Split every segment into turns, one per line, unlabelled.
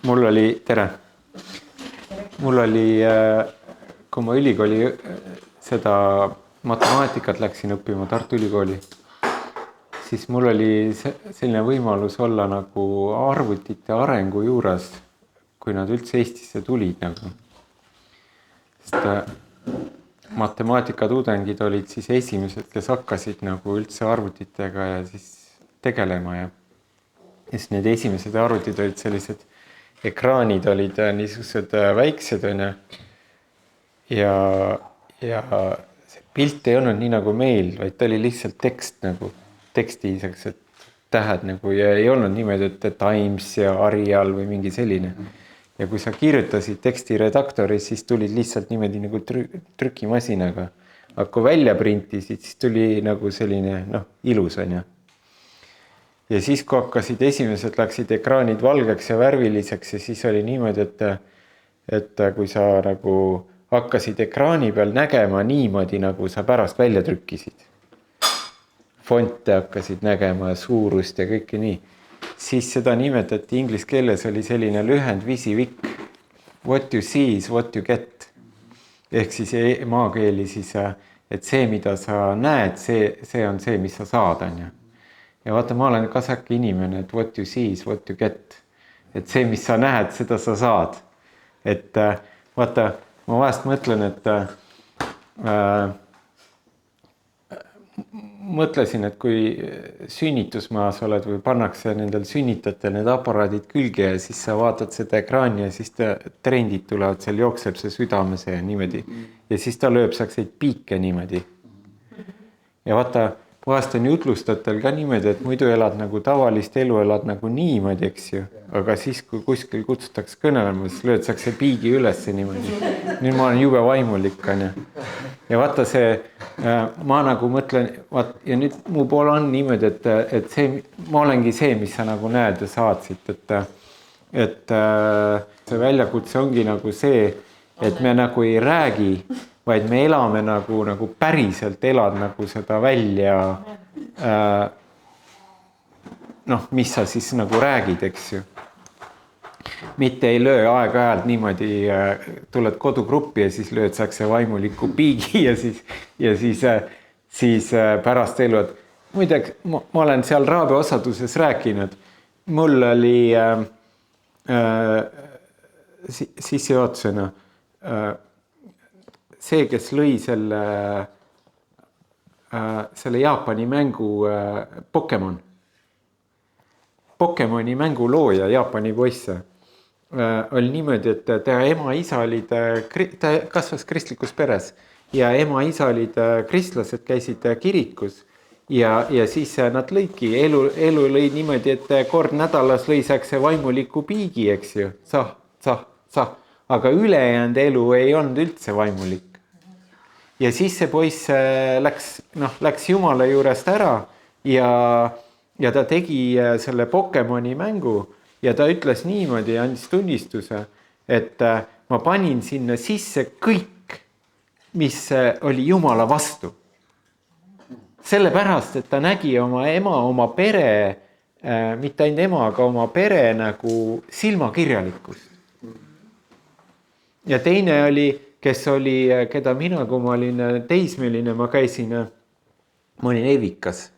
Mul oli, tere. Mul oli, kui ma ülikooli seda matemaatikat läksin õppima Tartu Ülikooli, siis mul oli selline võimalus olla nagu arvutite arengu juures, kui nad üldse Eestisse tulid nagu. Sest matemaatikatudengid olid siis esimesed, kes hakkasid nagu üldse arvutitega ja siis tegelema ja siis need esimesed arvutid olid sellised, ekraanid olid niisugused väiksed ja see pilt ei olnud nii nagu meil, vaid ta oli lihtsalt tekst nagu, tekstiiseks, tähed nagu ja ei olnud niimoodi, et Times ja Arial või mingi selline. Ja kui sa kirjutasid tekstiredaktori, siis tulid lihtsalt niimoodi nagu trükimasinaga. Aga kui välja printisid, siis tuli nagu selline ilus on ja. Ja siis, kui hakkasid esimesed, läksid ekraanid valgeks ja värviliseks ja siis oli niimoodi, et kui sa nagu hakkasid ekraani peal nägema niimoodi, nagu sa pärast välja trükkisid. Fonte hakkasid nägema, suurust ja kõike nii. Siis seda nimetati inglise keeles oli selline lühend VYSIWYG. What you see is what you get. Ehk siis maakeeli siis, et see, mida sa näed, see on see, mis sa saad on ja. Ja vaata, ma olen kasake inimene, et what you see is what you get. Et see, mis sa näed, seda sa saad. Et vaata, ma vahest mõtlen, et mõtlesin, et kui sünnitusmaas oled või pannakse nendel sünnitatel need aparaadid külge ja siis sa vaatad seda ekraani ja siis trendid tulevad, seal jookseb see südamese ja niimoodi. Ja siis ta lööb sakseid piike niimoodi. Ja vaata, vahest on jutlustatel ka niimoodi, et muidu elad nagu tavalist elu, elad nagu niimoodi, eks ju. Aga siis, kui kuskil kutsutakse kõnelema, siis löödsakse piigi üles niimoodi. Nüüd ma olen jube vaimulik, on ja. Ja vaata see, ma nagu mõtlen, ja nüüd mu pool on niimoodi, et see, ma olengi see, mis sa nagu näed ja saatsid, et see väljakutse ongi nagu see, et me nagu ei räägi, vaid me elame nagu päriselt elad nagu seda välja, mis sa siis nagu räägid, eks ju. Mitte ei löö aeg-ajalt niimoodi, tuled kodugruppi ja siis lööd sakse vaimuliku piigi ja siis pärast elu, et muideks ma olen seal Raabe osaduses rääkinud, mul oli sissejuhatusena see, kes lõi selle Jaapani mängu Pokemon. Pokemoni mängu looja, Jaapani poisse, oli niimoodi, et ta ema-isa olid, ta kasvas kristlikus peres ja ema-isa olid kristlased, käisid kirikus ja siis nad lõidki, elu lõi niimoodi, et kord nädalas lõisakse vaimuliku piigi, eks ju, aga ülejäänud elu ei olnud üldse vaimulik. Ja siis see poiss läks Jumala juurest ära ja ta tegi selle Pokemoni mängu ja ta ütles niimoodi, andis tunnistuse, et ma panin sinna sisse kõik, mis oli Jumala vastu. Sellepärast, et ta nägi oma ema, oma pere, mitte ainult ema, aga oma pere nagu silmakirjalikkust. Ja teine oli, kes oli, keda mina, kui ma olin teismeline, ma olin evikas.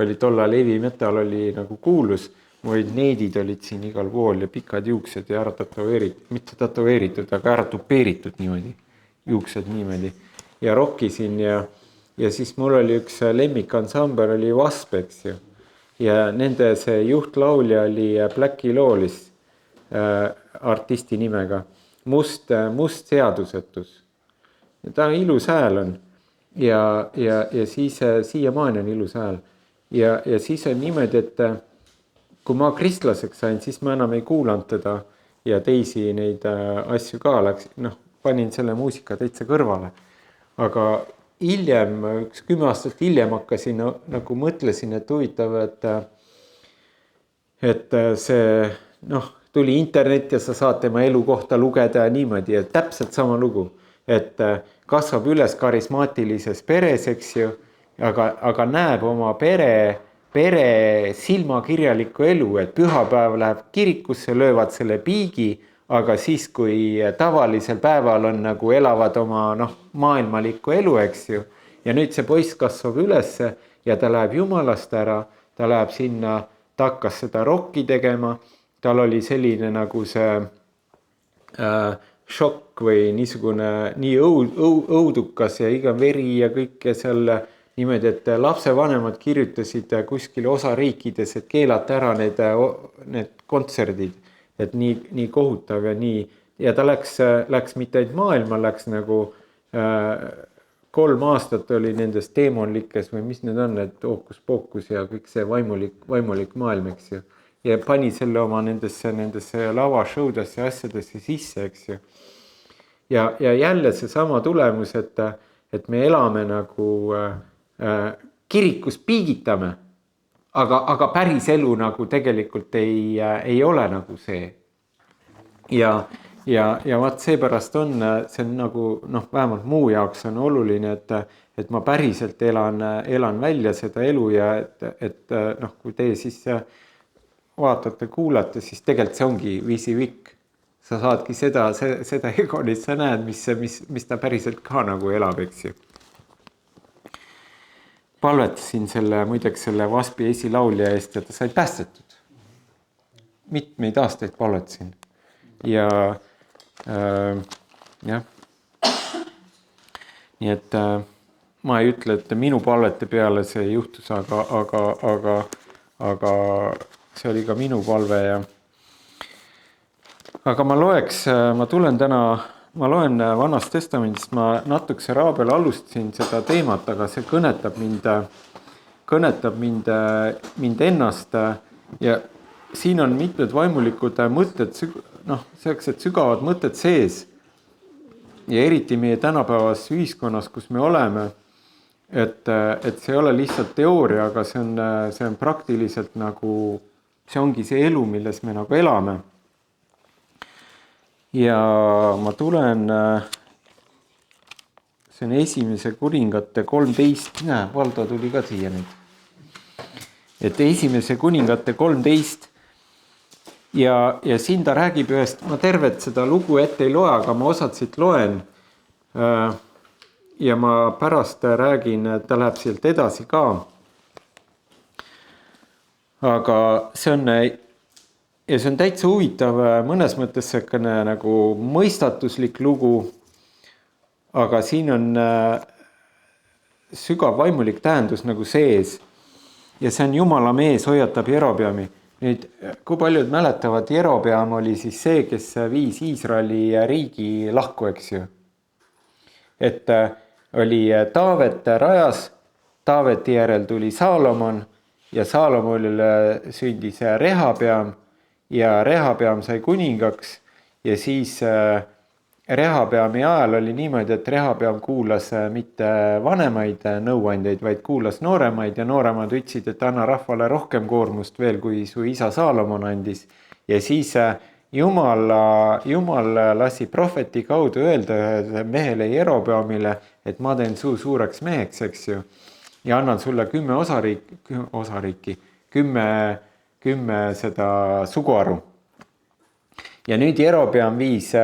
Oli tollal heavy metal oli nagu kuulus, olid needid olid siin igal pool ja pikad juuksed ja ära tatoveeritud, mitte tatoveeritud, aga ära tupeeritud niimoodi, juuksed niimoodi. Ja rockisin ja siis mul oli üks lemmikansambel oli Wasp, eks ju. Ja nende see juhtlaulja oli Blackie Lawless artisti nimega. Must seadusetus. Ja ta ilus hääl on ja siis siiamaani on ilus hääl. Ja siis on niimoodi, et kui ma kristlaseks sain, siis ma enam ei kuulanud teda ja teisi neid asju ka panin selle muusika täitsa kõrvale. Aga hiljem, 10 aastat hiljem hakkasin, nagu mõtlesin, et huvitav, et see, tuli internet ja sa saad tema elu kohta lugeda ja niimoodi, et täpselt sama lugu, et kasvab üles karismaatilises peres, eks ju, aga näeb oma pere silmakirjalikku elu, et pühapäev läheb kirikusse, löövad selle piigi, aga siis, kui tavalisel päeval on nagu elavad oma maailmalikku elu, eks ju. Ja nüüd see poiss kasvab ülesse ja ta läheb jumalast ära, ta läheb sinna, ta hakkas seda rokki tegema, tal oli selline nagu see šokk või niisugune nii õudukas ja iga veri ja kõike seal niimoodi, et lapsevanemad kirjutasid kuskil osariikides, et keelata ära need kontserdid, et nii kohutav ja nii, ja ta läks mitte ainult maailma, läks nagu 3 aastat oli nendes teemonlikes või mis need on, et hookus-pookus ja kõik see vaimulik maailm, eks ju. Ja pani selle oma nendesse lavashowdesse ja asjadesse sisse, eks ju. Ja jälle see sama tulemus, et me elame nagu kirikus piigitame, aga päris elu nagu tegelikult ei ole nagu see. Ja vaat seepärast on, see on nagu, vähemalt muu jaoks on oluline, et ma päriselt elan välja seda elu ja et kui teie siis vaatate, kuulate, siis tegelikult see ongi visivikk. Sa saadki seda Egonit, sa näed, mis ta päriselt ka nagu elab, eks ju. Palvetasin muideks selle Vaspi esilaulja eest ja ta sai päästetud. Mitmeid aastaid palvetasin. Ja jah. Nii et ma ei ütle, et minu palvete peale see juhtus, aga see oli ka minu palve ja aga ma loen Vanast Testamendist, ma natukese raabel alustasin seda teemat, aga see kõnetab mind ennast ja siin on mitmed vaimulikud mõtted, sellised sügavad mõtted sees ja eriti meie tänapäevas ühiskonnas, kus me oleme, et see ei ole lihtsalt teooria, aga see on praktiliselt nagu, see ongi see elu, milles me nagu elame. Ja ma tulen, see on Esimese kuningate 13, Valdo tuli ka siia nüüd, et Esimese kuningate 13 ja siin ta räägib ühest, ma tervet seda lugu ette ei loe, aga ma osad siit loen ja ma pärast räägin, ta läheb sealt edasi ka. Aga see on täitsa huvitav, mõnes mõttes selline nagu mõistatuslik lugu, aga siin on sügav vaimulik tähendus nagu sees ja see on Jumala mees hoiatab Jerobeami. Nüüd, kui paljud mäletavad, Jerobeam oli siis see, kes viis Iisraeli riigi lahku, eks ju. Et oli Taavet rajas, Taaveti järel tuli Saalomon ja Saalomonile sündis Rehabeam ja Rehabeam sai kuningaks ja siis Rehabeami ajal oli niimoodi, et Rehabeam kuulas mitte vanemaid nõuandjaid, vaid kuulas nooremaid ja nooremad ütlesid, et anna rahvale rohkem koormust veel, kui su isa Saalomon andis. Ja siis Jumal lasi prohveti kaudu öelda mehele Jerobeamile, et ma teen su suureks meheks, eks ju, ja annan sulle 10 osariiki, 10 seda suguharu. Ja nüüd Jerobeam viis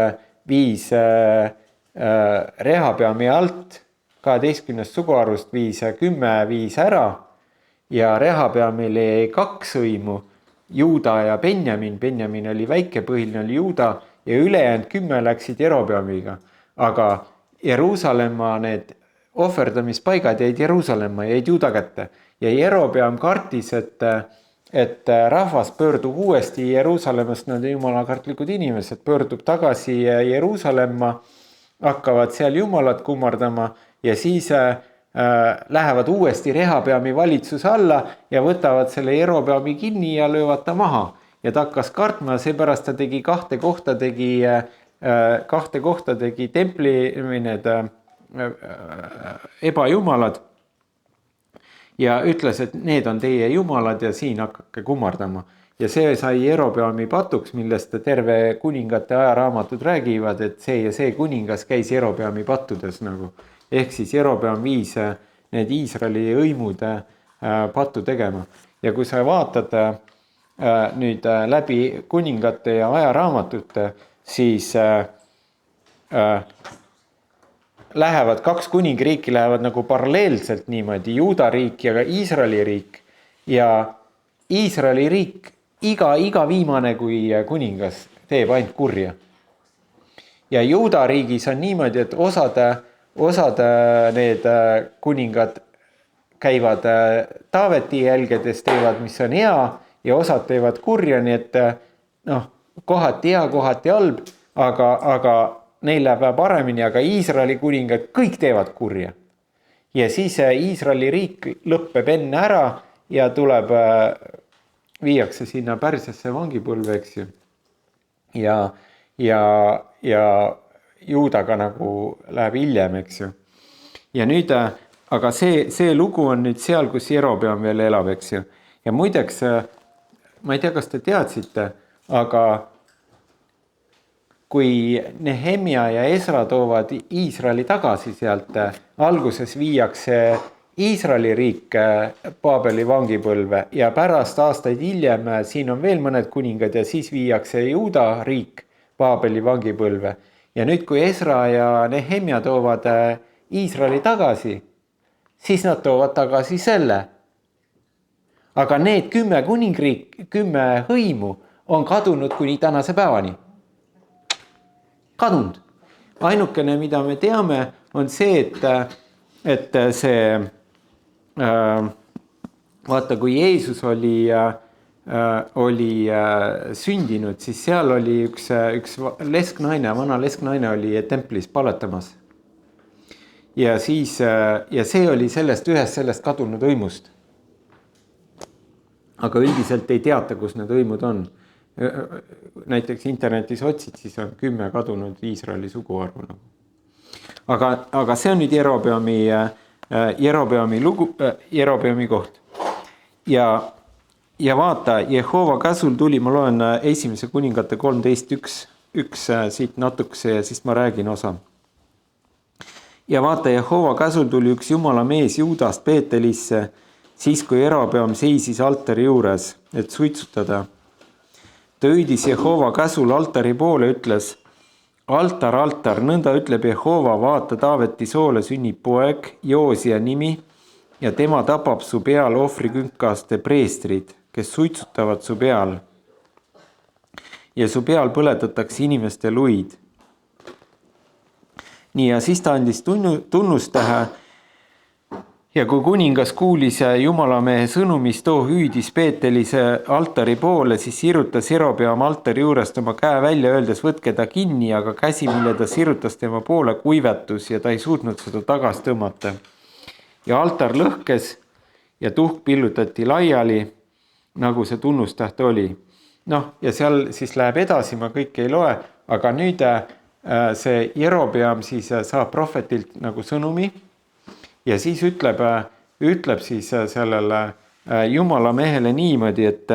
Rehabeami alt 12 suguharust 10 viis ära ja Rehabeamil jäi 2 hõimu, Juuda ja Benjamin. Benjamin oli väike, põhiline oli Juuda ja ülejäänud 10 läksid Jerobeamiga. Aga Jeruusalemma need ohverdamispaigad jäid Jeruusalemma, jäid Juuda kätte. Ja Jerobeam kartis, et rahvas pöördub uuesti Jeruusalemmast, nad jumalakartlikud inimesed, pöördub tagasi Jeruusalemma, hakkavad seal jumalat kummardama ja siis lähevad uuesti Rehabeami valitsuse alla ja võtavad selle Jerobeami kinni ja löövad ta maha. Ja ta hakkas kartma, seepärast ta tegi 2 kohta tegi templi need ebajumalad. Ja ütles, et need on teie jumalad ja siin hakkake kummardama. Ja see sai Jerobeami patuks, millest terve kuningate ajaraamatud räägivad, et see ja see kuningas käis Jerobeami pattudes nagu. Ehk siis Jerobeam viis need Iisraeli hõimud pattu tegema. ja kui sa vaatad nüüd läbi kuningate ja ajaraamatute, siis lähevad 2 kuningriiki lähevad nagu paralleelselt niimoodi, Juuda riik ja ka Iisraeli riik. Ja Iisraeli riik iga viimane kui kuningas teeb ainult kurja. Ja Juuda riigis on niimoodi, et osad need kuningad käivad Taaveti jälgedes, teevad, mis on hea, ja osad teevad kurja, nii et kohati hea, kohati halb, aga neil läheb paremini, aga Iisraeli kuningad kõik teevad kurja. Ja siis Iisraeli riik lõppeb enne ära ja tuleb, viiakse sinna Pärsiasse vangipõlve, eks ju. Ja Juudaga nagu läheb hiljem, eks ju. Ja nüüd, aga see lugu on nüüd seal, kus Jerobeam veel elab, eks ju. Ja muideks, ma ei tea, kas te teadsite, aga kui Nehemia ja Esra toovad Iisraeli tagasi sealt, alguses viiakse Iisraeli riik Paabeli vangipõlve ja pärast aastaid hiljem siin on veel mõned kuningad ja siis viiakse Juuda riik Paabeli vangipõlve. Ja nüüd, kui Esra ja Nehemia toovad Iisraeli tagasi, siis nad toovad tagasi selle. Aga need 10 hõimu on kadunud kuni tänase päevani. Kadunud. Ainukene, mida me teame, on see, et see, vaata, kui Jeesus oli sündinud, siis seal oli üks lesknaine, vana lesknaine oli templis paletamas. Ja see oli ühest kadunud hõimust. Aga üldiselt ei teata, kus need hõimud on. Näiteks internetis otsid, siis on 10 kadunud Iisraeli suguarvu. Aga see on nüüd Jerobeami lugu, Jerobeami koht. Ja vaata, Jehova käsul tuli, ma loen 1. kuningate 13.1 siit natukese ja siis ma räägin osa. Ja vaata, Jehova käsul tuli üks Jumala mees Juudast Beetelisse, siis kui Jerobeam seisis altari juures, et suitsutada. Ta hüüdis Jehova käsul altari poole, ütles, altar, altar, nõnda ütleb Jehova, vaata, Taaveti soole sünnib poeg, Joosia nimi, ja tema tapab su peal ohvrikünkaste preestrid, kes suitsutavad su peal. Ja su peal põletatakse inimeste luid. Nii, ja siis ta andis tunnustähe. Ja kui kuningas kuulis Jumalamehe sõnumist, too hüüdis Beetelise altari poole, siis sirutas Jerobeam altari juurest oma käe välja, öeldes, võtke ta kinni, aga käsi, mille ta sirutas tema poole, kuivetus ja ta ei suutnud seda tagasi tõmmata. Ja altar lõhkes ja tuhk pillutati laiali, nagu see tunnustäht oli. Ja seal siis läheb edasi, ma kõike ei loe, aga nüüd see Jerobeam siis saab prohvetilt nagu sõnumi. Ja siis ütleb siis sellele Jumala mehele niimoodi, et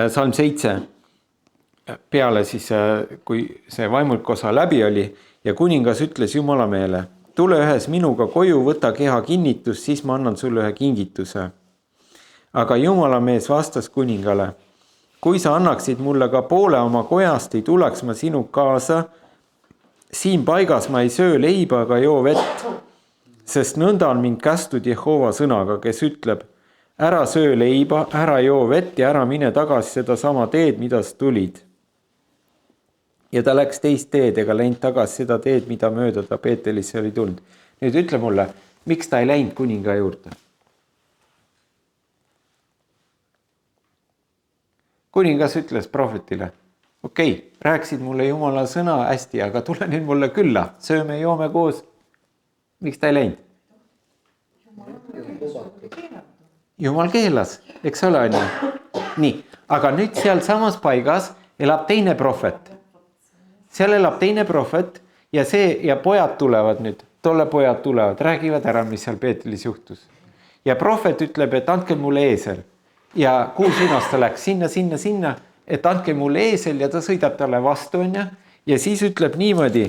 Salm 7 peale siis, kui see vaimulikosa läbi oli ja kuningas ütles Jumala mehele, tule ühes minuga koju, võta keha kinnitus, siis ma annan sulle ühe kingituse. Aga Jumala mees vastas kuningale, kui sa annaksid mulle ka poole oma kojast, ei tuleks ma sinu kaasa, siin paigas ma ei söö leiba ega joo vett, sest nõnda on mind kästud Jehova sõnaga, kes ütleb, ära söö leiba, ära joo vett ja ära mine tagasi seda sama teed, mida sa tulid. Ja ta läks teist teed ega läinud tagasi seda teed, mida mööda ta Beetelisse oli tulnud. Nüüd ütle mulle, miks ta ei läinud kuninga juurde? Kuningas ütles prohvetile, okei, rääksid mulle Jumala sõna hästi, aga tule nüüd mulle külla, sööme, joome koos. Miks ta ei läinud? Jumal keelas, eks ole, on ju? Nii, aga nüüd seal samas paigas elab teine prohvet. Seal elab teine prohvet ja pojad tulevad nüüd, tolle pojad tulevad, räägivad ära, mis seal Beetelis juhtus. Ja prohvet ütleb, et andke mulle eesel. Ja 6 suunas ta läks sinna, et andke mulle eesel ja ta sõidab talle vastu, on ja siis ütleb niimoodi,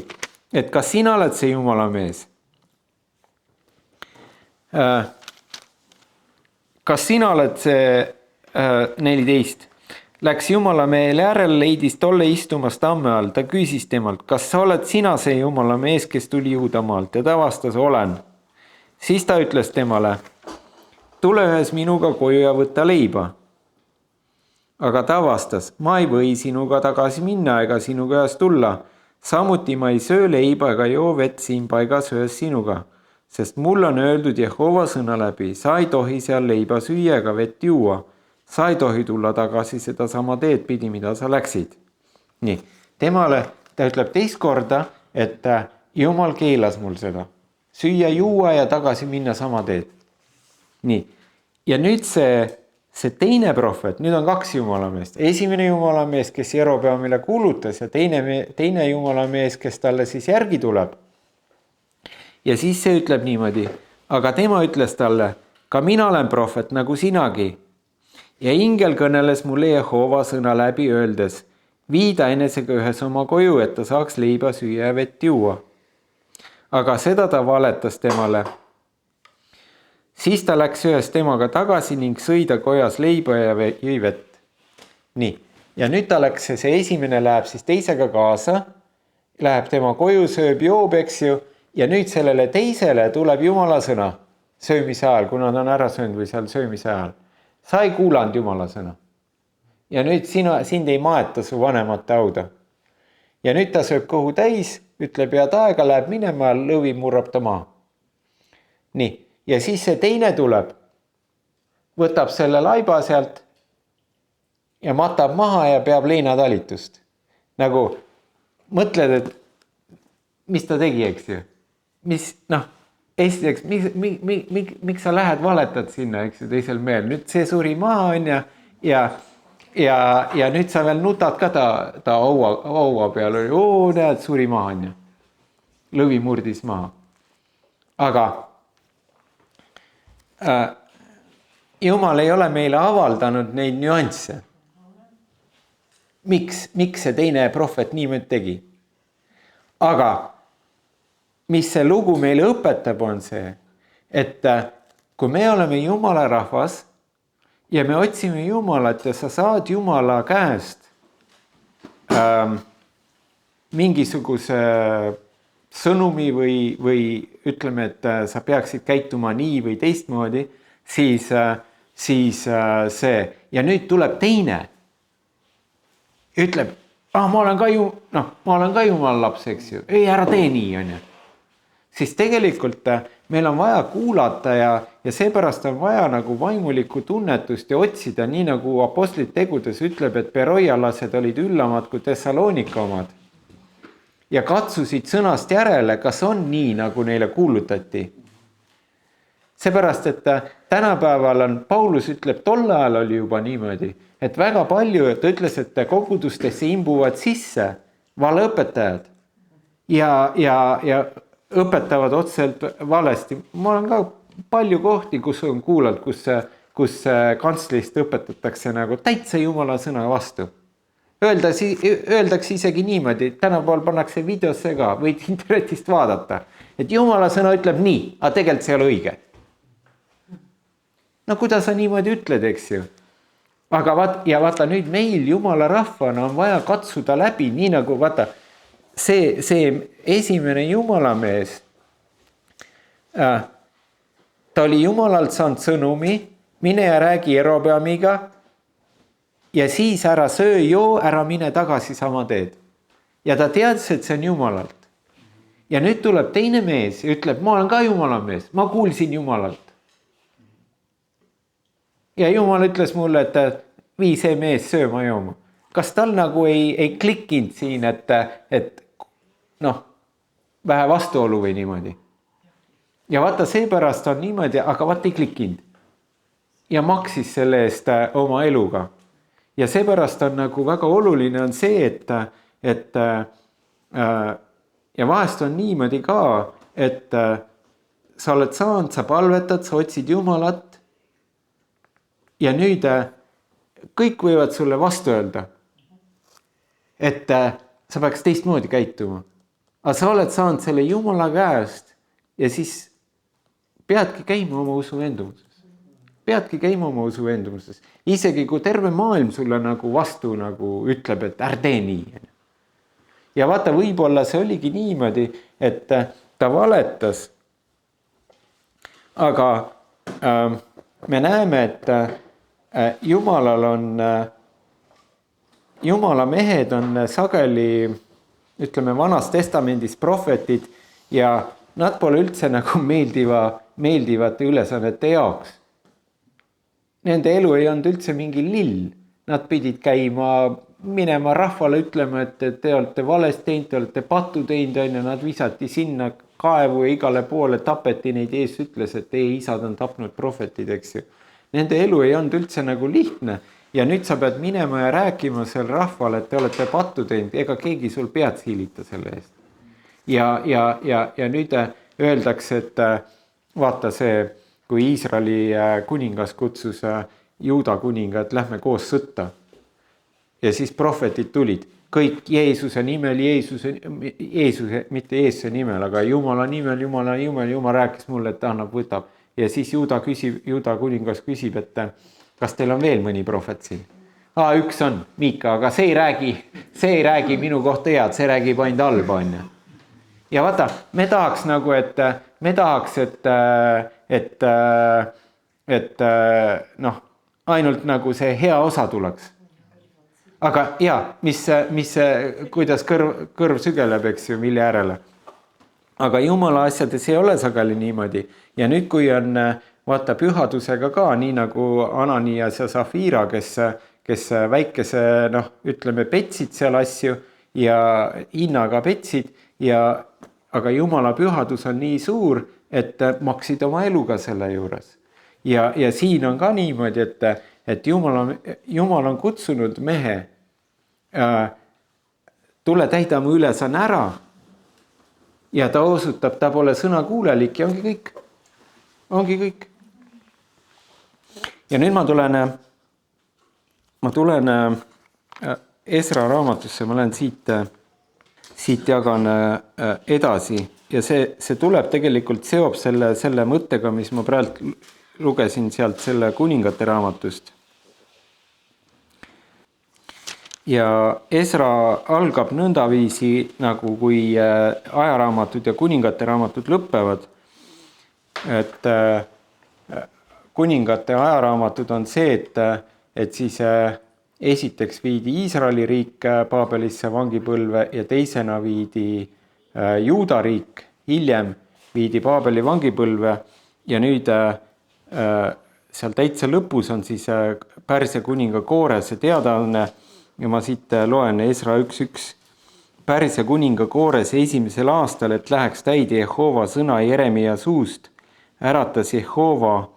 et kas sina oled see Jumala mees? kas sina oled see 14? Läks Jumalamehele järele, leidis tolle istumas tamme all. Ta küsis temalt, kas sa oled sina see Jumalamees, kes tuli Juudamaalt? Ja ta vastas, olen. Siis ta ütles temale, tule ühes minuga koju ja võtta leiba. Aga ta vastas, ma ei või sinuga tagasi minna ega sinuga ühes tulla. Samuti ma ei söö leiba ega joo vett siin paigas ühes sinuga. Sest mul on öeldud Jehova sõna läbi, sa ei tohi seal leiba süüa ega vett juua. Sa ei tohi tulla tagasi seda sama teed pidi, mida sa läksid. Nii, temale ta ütleb teist korda, et Jumal keelas mul seda. Süüa, juua ja tagasi minna sama teed. Nii, ja nüüd see teine prohvet, nüüd on 2 Jumalameest. Esimene Jumalamees, kes Jerobeamile kuulutas ja teine Jumalamees, kes talle siis järgi tuleb. Ja siis see ütleb niimoodi, aga tema ütles talle, ka mina olen prohvet nagu sinagi. Ja ingel kõneles mulle Jehova sõna läbi öeldes, viida enesega ühes oma koju, et ta saaks leiba süüa ja vett juua. Aga seda ta valetas temale. Siis ta läks ühes temaga tagasi ning sõi ta kojas leiba ja jõi vett. Nii, ja nüüd ta läks, see esimene läheb siis teisega kaasa, läheb tema koju, sööb, joob, eks ju, ja nüüd sellele teisele tuleb Jumala sõna söömise ajal, kuna ta on ära söönud või seal söömise ajal. Sa ei kuulanud Jumala sõna. Ja nüüd sind ei maeta su vanemate hauda. Ja nüüd ta sööb kõhu täis, ütleb head aega, läheb minema, lõvi murrab ta maha. Nii, ja siis see teine tuleb, võtab selle laiba sealt ja matab maha ja peab leinatalitust. Nagu mõtled, et mis ta tegi, eks ju? Esiteks, miks sa lähed valetad sinna, eks ju, teisel mehel? Nüüd see suri maha on ja nüüd sa veel nutad ka ta haua peal. Näed, suri maha on. Lõvi murdis maha. Aga Jumal ei ole meile avaldanud neid nüansse. Miks see teine prohvet niimoodi tegi? Aga mis see lugu meile õpetab, on see, et kui me oleme Jumala rahvas ja me otsime Jumalat ja sa saad Jumala käest mingisuguse sõnumi või ütleme, et sa peaksid käituma nii või teistmoodi, siis see, ja nüüd tuleb teine, ütleb, ma olen ka Jumala laps, eks ju, ei, ära tee nii, on ju. Siis tegelikult meil on vaja kuulata ja seepärast on vaja nagu vaimulikku tunnetust ja otsida, nii nagu apostlid tegudes ütleb, et Beroialased olid üllamad kui Thessalonika omad. Ja katsusid sõnast järele, kas on nii, nagu neile kuulutati. Seepärast, et tänapäeval on, Paulus ütleb, tol ajal oli juba niimoodi, et väga palju, ta ütles, et kogudustesse imbuvad sisse valeõpetajad ja õpetavad otseselt valesti. Ma olen ka palju kohti, kus on kuulanud, kus kantslist õpetatakse nagu täitsa Jumala sõna vastu. Öeldakse isegi niimoodi, tänapäeval pannakse videosse ka, võid internetist vaadata, et Jumala sõna ütleb nii, aga tegelikult see ei ole õige. No kuidas sa niimoodi ütled, eks ju? Aga vaata nüüd meil Jumala rahvana on vaja katsuda läbi, nii nagu vaata, see esimene Jumalamees, ta oli Jumalalt saanud sõnumi, mine ja räägi Jerobeamiga ja siis ära söö, joo, ära mine tagasi sama teed. Ja ta teadis, et see on Jumalalt. Ja nüüd tuleb teine mees ja ütleb, ma olen ka Jumalamees, ma kuulsin Jumalalt. Ja Jumal ütles mulle, et vii see mees sööma jooma. Kas tal nagu ei klikkinud siin, et vähe vastuolu või niimoodi? Ja vaata, seepärast on niimoodi, aga vaata ei klikkinud. Ja maksis selle eest oma eluga. Ja seepärast on nagu väga oluline on see, et ja vahest on niimoodi ka, et sa oled saanud, sa palvetad, sa otsid Jumalat ja nüüd kõik võivad sulle vastu öelda, et sa peaks teistmoodi käituma. Aga sa oled saanud selle Jumala käest ja siis peadki käima oma usu veendumuses. peadki käima oma usuveendumuses. Isegi kui terve maailm sulle nagu vastu nagu ütleb, et ärge tee nii. Ja vaata, võib-olla see oligi niimoodi, et ta valetas. Aga me näeme, et Jumalal on, Jumala mehed on sageli, ütleme, Vanas Testamendis prohvetid ja nad pole üldse nagu meeldivate ülesannete jaoks. Nende elu ei olnud üldse mingi lill. Nad pidid minema rahvale ütlema, et te olete valest teinud, te olete pattu teinud, ja nad visati sinna kaevu ja igale poole tapeti neid. Jeesus ütles, et teie isad on tapnud prohvetid, eks ju. Nende elu ei olnud üldse nagu lihtne ja nüüd sa pead minema ja rääkima seal rahvale, et te olete pattu teinud, ega keegi sul pead siilita selle eest. Ja nüüd öeldakse, et vaata see, kui Iisraeli kuningas kutsus Juuda kuninga, et lähme koos sõtta. Ja siis prohvetid tulid, kõik Jeesuse nimel, mitte Jeesuse nimel, aga Jumala nimel, Jumal rääkis mulle, et annab, võtab. Ja siis Juuda kuningas küsib, et kas teil on veel mõni prohvet siin? Üks on, Miika, aga see ei räägi minu kohta head, see räägib ainult halba, on. Ja vaata, me tahaks nagu, et ainult nagu see hea osa tuleks. Aga kuidas kõrv sügeleb, eks ju, mille järele. Aga Jumala asjades ei ole sageli niimoodi. Ja nüüd, kui on, vaata, pühadusega ka, nii nagu Ananias ja Safira, kes väikese, ütleme, petsid seal asju ja hinnaga petsid, aga Jumala pühadus on nii suur, et maksid oma eluga selle juures. Ja siin on ka niimoodi, et Jumal on kutsunud mehe, tule täida mu ülesanne ära ja ta osutab, ta pole sõnakuulelik ja ongi kõik. Ja nüüd ma tulen Esra raamatusse, ma lähen siit jagan edasi ja see tuleb tegelikult seob selle mõttega, mis ma praegu lugesin sealt selle kuningate raamatust. Ja Esra algab nõndaviisi, nagu kui ajaraamatud ja kuningate raamatud lõppevad. Et kuningate ajaraamatud on see, et siis esiteks viidi Iisraeli riik Paabelisse vangipõlve ja teisena viidi Juuda riik, hiljem viidi Paabeli vangipõlve ja nüüd seal täitsa lõpus on siis Pärsia kuninga Koorese teadaanne ja ma siit loen Esra 1.1. Pärsia kuninga Koorese 1. aastal, et läheks täide Jehova sõna Jeremia suust, äratas Jehova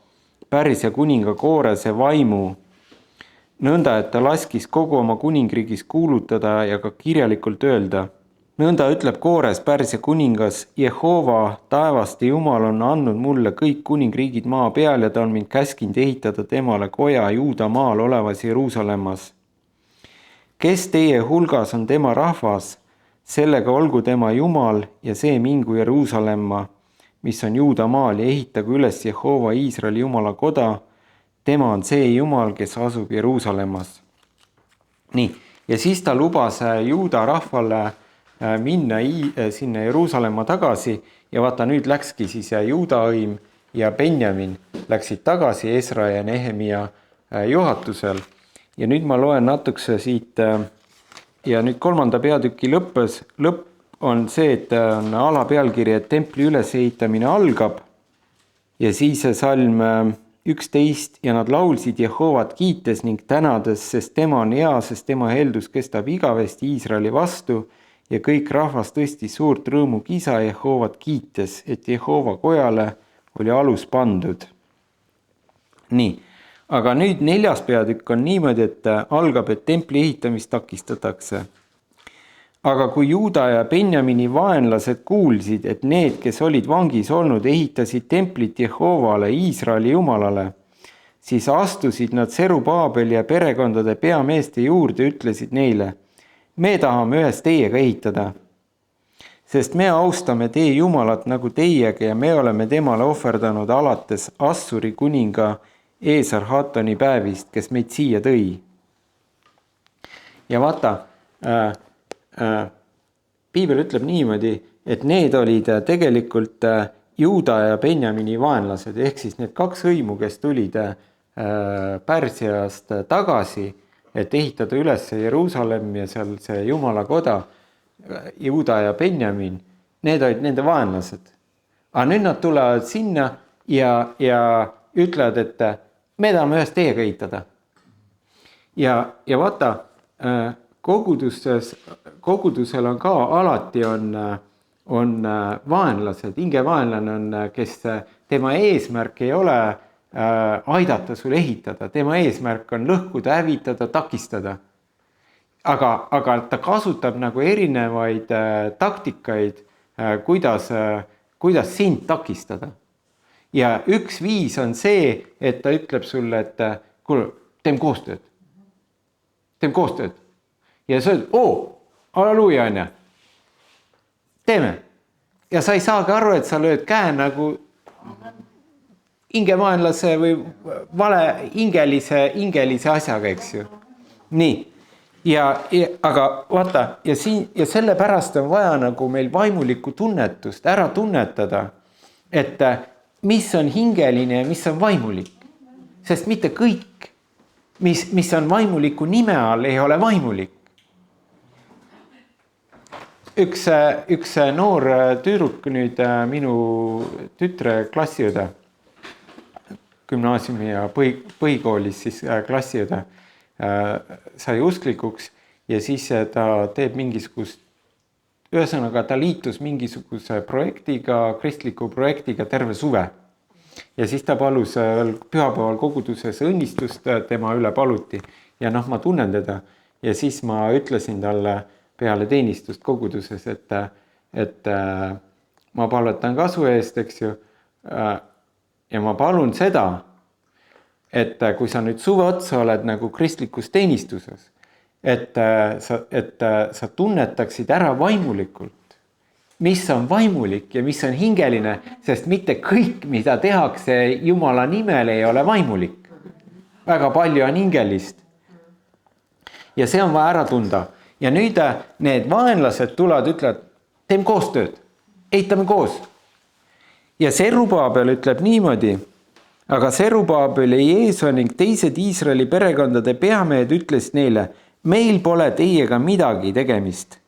Pärsia kuninga Koorese vaimu, nõnda, et ta laskis kogu oma kuningriigis kuulutada ja ka kirjalikult öelda. Nõnda ütleb Koores, Pärsia kuningas, Jehova, taevaste Jumal on andnud mulle kõik kuningriigid maa peal ja ta on mind käskinud ehitada temale koja Juuda maal olevas Jeruusalemmas. Kes teie hulgas on tema rahvas, sellega olgu tema Jumal ja see mingu Jeruusalemma, mis on Juuda maal ja ehitagu üles Jehova Iisraeli Jumala koda. Tema on see Jumal, kes asub Jeruusalemmas. Nii, ja siis ta lubas Juuda rahvale minna sinna Jeruusalemma tagasi ja vaata nüüd läkski siis Juuda õim ja Benjamin läksid tagasi Esra ja Nehemia juhatusel. Ja nüüd ma loen natukese siit ja nüüd 3. peatüki lõpp on see, et on alapealkiri, et templi ülesehitamine algab ja siis salm 11 ja nad laulsid Jehovat kiites ning tänades, sest tema on hea, sest tema heldus kestab igavesti Iisraeli vastu ja kõik rahvas tõstis suurt rõõmu kisa Jehovat kiites, et Jehova kojale oli alus pandud. Nii, aga nüüd 4. peatükk on niimoodi, et algab, et templi ehitamist takistatakse. Aga kui Juuda ja Benjamini vaenlased kuulsid, et need, kes olid vangis olnud, ehitasid templit Jehovale, Iisraeli Jumalale, siis astusid nad Serubaabeli ja perekondade peameeste juurde ja ütlesid neile, me tahame ühes teiega ehitada, sest me austame teie Jumalat nagu teiega ja me oleme temale ohverdanud alates Assuri kuninga Esarhattoni päevist, kes meid siia tõi. Ja vaata, Piibel ütleb niimoodi, et need olid tegelikult Juuda ja Benjamini vaenlased, ehk siis need kaks hõimu, kes tulid Pärsiast tagasi, et ehitada üles Jeruusalemm ja seal see Jumala koda, Juuda ja Benjamin, need olid nende vaenlased. Aga nüüd nad tulevad sinna ja ütlevad, et me tahame ühes teiega ehitada. Ja vaata, kogudusel on ka alati on vaenlased, hingevaenlane on, kes tema eesmärk ei ole aidata sul ehitada, tema eesmärk on lõhkuda, hävitada, takistada. Aga ta kasutab nagu erinevaid taktikaid, kuidas sind takistada. Ja üks viis on see, et ta ütleb sulle, et kuule, teeme koostööd. Teeme koostööd. Ja sa ütled, halleluuja, on ja. Teeme. Ja sa ei saagi aru, et sa lööd käe nagu hingemaenlase või vale hingelise asjaga, eks ju. Nii. Aga vaata, ja sellepärast on vaja nagu meil vaimulikku tunnetust ära tunnetada, et mis on hingeline ja mis on vaimulik. Sest mitte kõik, mis on vaimuliku nime all, ei ole vaimulik. Üks noor tüdruk nüüd minu tütre klassiõde, gümnaasiumi ja põhikoolis siis klassiõde, sai usklikuks ja siis ta teeb mingisugust, ühesõnaga ta liitus mingisuguse projektiga, kristliku projektiga terve suve. Ja siis ta palus pühapäeval koguduses õnnistust, tema üle paluti ja ma tunnen teda ja siis ma ütlesin talle peale teenistust koguduses, et ma palvetan kasu eest, eks ju, ja ma palun seda, et kui sa nüüd suve otsa oled nagu kristlikus teenistuses, et sa tunnetaksid ära vaimulikult, mis on vaimulik ja mis on hingeline, sest mitte kõik, mida tehakse Jumala nimel, ei ole vaimulik. Väga palju on hingelist. Ja see on vaja ära tunda. Ja nüüd need vaenlased tulevad, ütlevad, teeme koostööd, ehitame koos. Ja Serubabel ütleb niimoodi, aga Serubabel ja Jeesua ning teised Iisraeli perekondade peamehed ütlesid neile, meil pole teiega midagi tegemist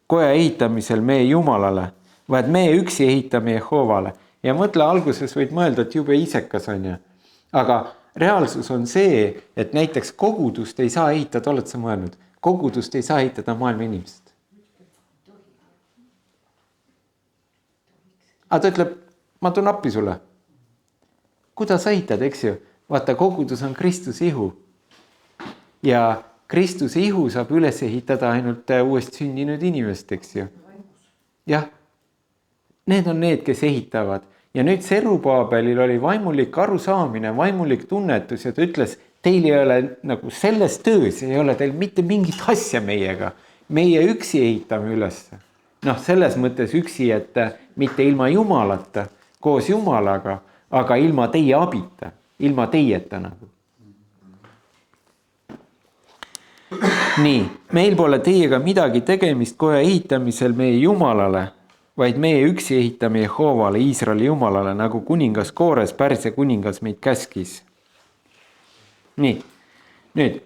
koja ehitamisel meie Jumalale, vaid meie üksi ehitame Jehovale. Ja mõtle, alguses võid mõelda, et jube isekas on ja. Aga reaalsus on see, et näiteks kogudust ei saa ehitada, oled sa mõelnud, kogudust ei saa ehitada maailma inimesed. Aga ta ütleb, ma tulen appi sulle. Kuidas sa ehitad, eks ju? Vaata, kogudus on Kristuse ihu. Ja Kristuse ihu saab üles ehitada ainult uuest sündinud inimest, eks ju. Jah, need on need, kes ehitavad. Ja nüüd Serubabelil oli vaimulik arusaamine, vaimulik tunnetus ja ta ütles, teil ei ole nagu selles töös, ei ole teil mitte mingit asja meiega. Meie üksi ehitame üles. Selles mõttes üksi, et mitte ilma Jumalata, koos Jumalaga, aga ilma teie abita, ilma teieta nagu. Nii, meil pole teiega midagi tegemist koja ehitamisel meie Jumalale, vaid meie üksi ehitame Jehovale, Iisraeli Jumalale, nagu kuningas Koores, Pärsia kuningas meid käskis. Nii, nüüd,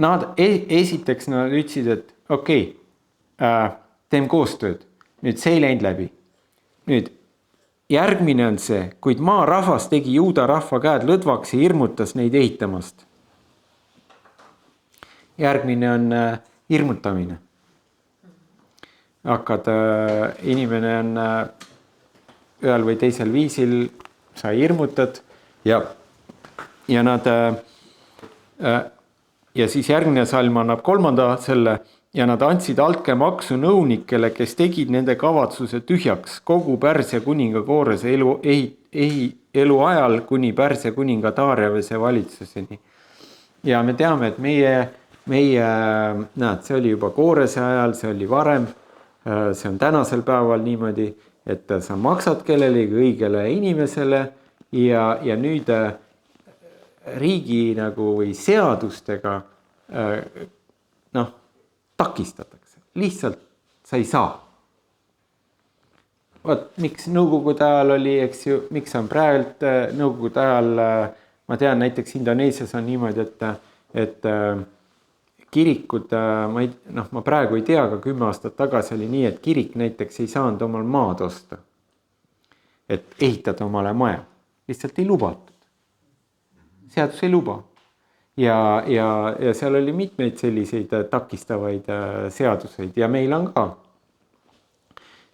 nad esiteks nad ütlesid, et okei, teem koostööd. Nüüd see ei läinud läbi. Nüüd, järgmine on see, kuid maa rahvas tegi Juuda rahva käed lõdvaks ja hirmutas neid ehitamast. Järgmine on hirmutamine. Inimene on ühel või teisel viisil, sa hirmutad ja siis järgmine salm annab kolmanda selle ja nad andsid altkäemaksu nõunikele, kes tegid nende kavatsuse tühjaks kogu Pärsia kuninga Koorese elu ajal kuni Pärsia kuninga Daariavese valitsuseni. Ja me teame, et see oli juba Koorese ajal, see oli varem, see on tänasel päeval niimoodi, et sa maksad kellelegi õigele inimesele ja nüüd riigi nagu või seadustega takistatakse. Lihtsalt sa ei saa. Vaat, miks nõukogude ajal oli, eks ju, miks on praegu nõukogude ajal, ma tean, näiteks Indoneesias on niimoodi, et kirikud, ma praegu ei tea, aga 10 aastat tagasi oli nii, et kirik näiteks ei saanud omal maad osta. Et ehitada omale maja. Lihtsalt ei lubatud. Seadus ei luba. Ja seal oli mitmeid selliseid takistavaid seaduseid ja meil on ka.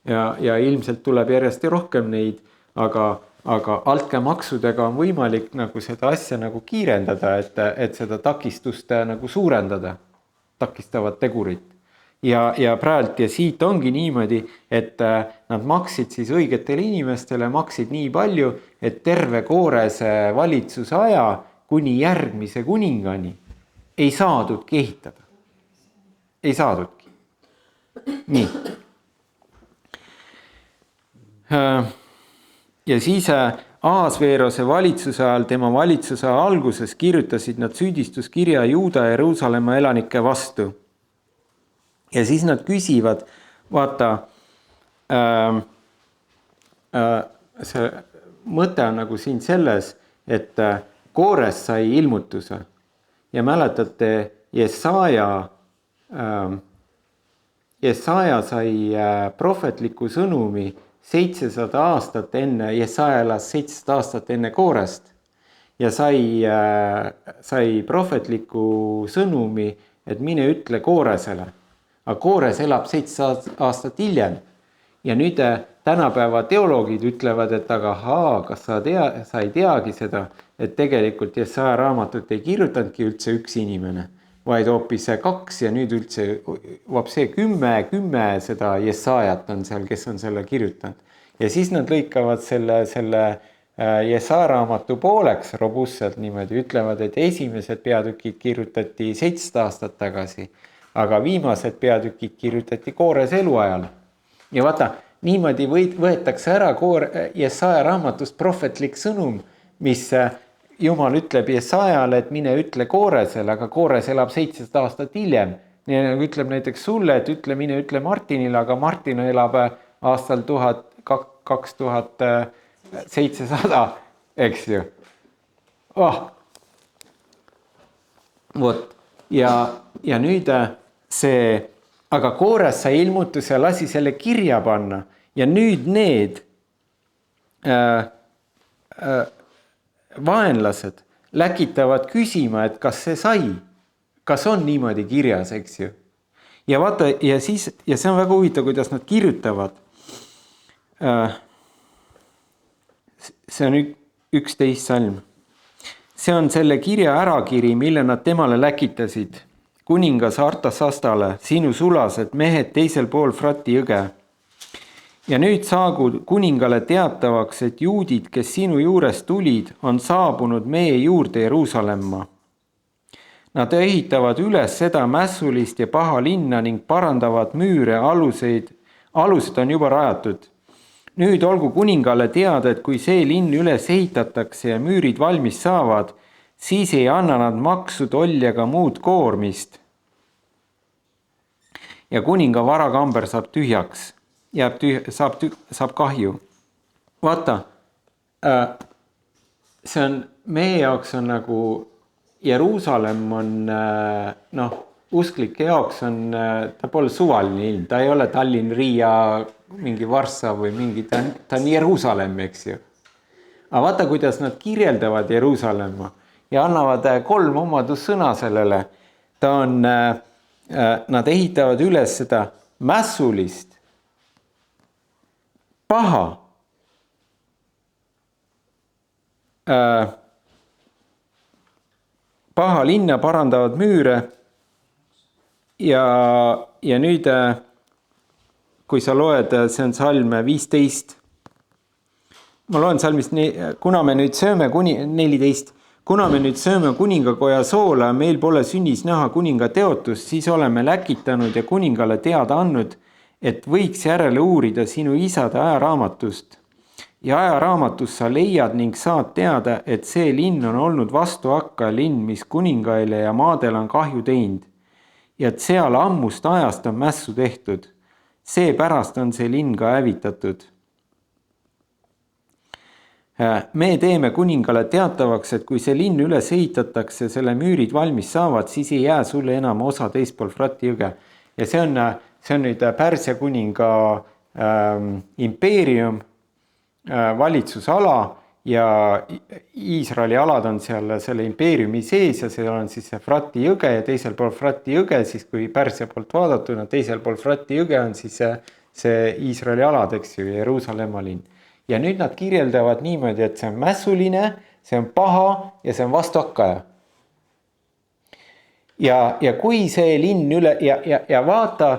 Ja ilmselt tuleb järjest rohkem neid, aga altkäemaksudega on võimalik nagu seda asja nagu kiirendada, et seda takistust nagu suurendada, takistavat tegurit. Ja praegu ja siit ongi niimoodi, et nad maksid siis õigetele inimestele, maksid nii palju, et terve Koorese valitsuse aja kuni järgmise kuningani ei saadudki ehitada. Ei saadudki. Nii. Ja siis Ahasveerose valitsuse ajal, tema valitsuse alguses kirjutasid nad süüdistuskirja Juuda ja Jeruusalemma elanike vastu. Ja siis nad küsivad, vaata, see mõte on nagu siin selles, et Koores sai ilmutuse ja mäletate, Jesaja sai prohvetliku sõnumi 700 aastat enne, Jesaja elas 700 aastat enne Koorest ja sai prohvetliku sõnumi, et mine ütle Kooresele. Aga Koores elab 700 aastat hiljem ja nüüd tänapäeva teoloogid ütlevad, et kas sa ei teagi seda, et tegelikult Jesaja raamatut ei kirjutanudki üldse üks inimene, vaid hoopis 2 ja nüüd üldse see 10 seda Jesajat on seal, kes on selle kirjutanud. Ja siis nad lõikavad selle Jesaja raamatu pooleks robustselt niimoodi, ütlevad, et esimesed peatükid kirjutati 700 aastat tagasi, aga viimased peatükid kirjutati Koores eluajal. Ja vaata, niimoodi võetakse ära Jesaja raamatust prohvetlik sõnum, mis Jumal ütleb Jesajale, et mine ütle Kooresele, aga Koores elab 700 aastat hiljem. Nii nagu ütleb näiteks sulle, et mine ütle Martinile, aga Martin elab aastal 2700, eks ju. Vot, ja nüüd aga Koores sai ilmutus ja lasi selle kirja panna ja nüüd need vaenlased läkitavad küsima, et kas see sai, kas on niimoodi kirjas, eks ju. Ja vaata, ja see on väga huvitav, kuidas nad kirjutavad. See on 11 salm. See on selle kirja ärakiri, mille nad temale läkitasid. Kuningas Artasastale, sinu sulased mehed teisel pool Frati jõge. Ja nüüd saagu kuningale teatavaks, et juudid, kes sinu juures tulid, on saabunud meie juurde Jeruusalemma. Nad ehitavad üles seda mässulist ja paha linna ning parandavad müüre, alused on juba rajatud. Nüüd olgu kuningale teada, et kui see linn üles ehitatakse ja müürid valmis saavad, siis ei anna nad maksu, tolli ega muud koormist. Ja kuninga varakamber saab tühjaks, saab kahju. Vaata, see on, meie jaoks on nagu, Jeruusalemm on, usklike jaoks on, ta pole suvaline ilm, ta ei ole Tallinn, Riia, mingi Varssav või mingi, ta on Jeruusalemm, eks ju. Aga vaata, kuidas nad kirjeldavad Jeruusalemma ja annavad 3 omadussõna sellele. Ta on, nad ehitavad üles seda mässulist, paha, paha linna, parandavad müüre ja nüüd, kui sa loed, see on salm 15. Ma loen salmist, kuna me nüüd sööme 14. Kuna me nüüd sööme kuningakoja soola, meil pole sünnis näha kuninga teotust, siis oleme läkitanud ja kuningale teada andnud, et võiks järele uurida sinu isade ajaraamatust. ja ajaraamatus sa leiad ning saad teada, et see linn on olnud vastuhakkaja linn, mis kuningaile ja maadel on kahju teinud. Ja et seal ammust ajast on mässu tehtud. Seepärast on see linn ka hävitatud. Me teeme kuningale teatavaks, et kui see linn üles ehitatakse, selle müürid valmis saavad, siis ei jää sulle enam osa teispool Frati jõge. Ja see on nüüd Pärsia kuninga impeerium, valitsusala ja Iisraeli alad on seal selle impeeriumi sees ja seal on siis see Frati jõge ja teisel pool Frati jõge, siis kui Pärsia poolt vaadatud, teisel pool Frati jõge on siis see Iisraeli alad, eks ju, Jeruusalemma linn. Ja nüüd nad kirjeldavad niimoodi, et see on mässuline, see on paha ja see on vastuhakkaja. Ja kui see linn ja vaata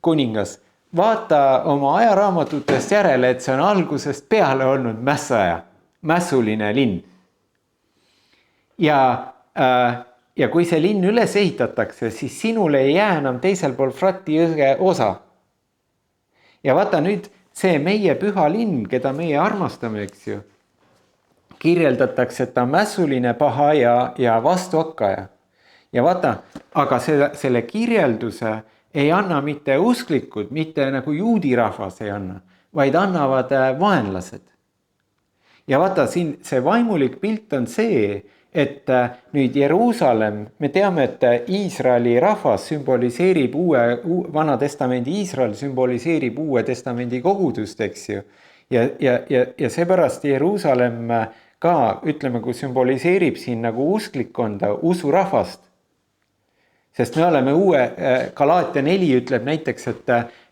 kuningas, vaata oma ajaraamatutest järele, et see on algusest peale olnud mässuline linn. Ja kui see linn üles ehitatakse, siis sinule ei jää enam teisel pool Frati jõge osa. Ja vaata nüüd see meie püha linn, keda meie armastame, eks ju, kirjeldatakse, et ta on mässuline, paha ja vastuhakkaja. Ja vaata, aga selle kirjelduse ei anna mitte usklikud, mitte nagu juudi rahvas ei anna, vaid annavad vaenlased. Ja vaata, siin see vaimulik pilt on see, et nüüd Jeruusalemm, me teame, et Iisraeli rahvas sümboliseerib Vana testamendi Iisrael sümboliseerib Uue testamendi kogudust, eks ju. Ja seepärast Jeruusalemm ka, ütleme, kui sümboliseerib siin nagu usklikkonda, usurahvast. Sest me oleme Galaatia 4 ütleb näiteks,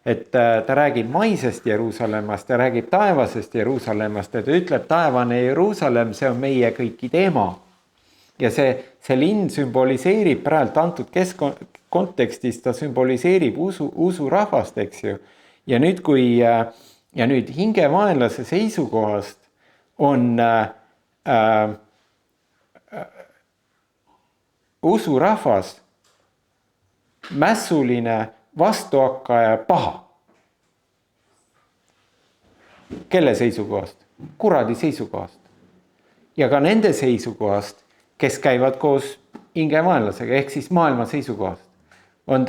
et ta räägib maisest Jeruusalemmast, ta räägib taevasest Jeruusalemmast, et ütleb taevane Jeruusalemm, see on meie kõiki teema. Ja see linn sümboliseerib praegu antud kontekstis, ta sümboliseerib usurahvast, eks ju. Ja nüüd hingevaenlase seisukohast on usurahvas mässuline, vastuhakkaja, paha. Kelle seisukohast? Kuradi seisukohast. Ja ka nende seisukohast, kes käivad koos hingevaenlasega, ehk siis maailma seisukohast. On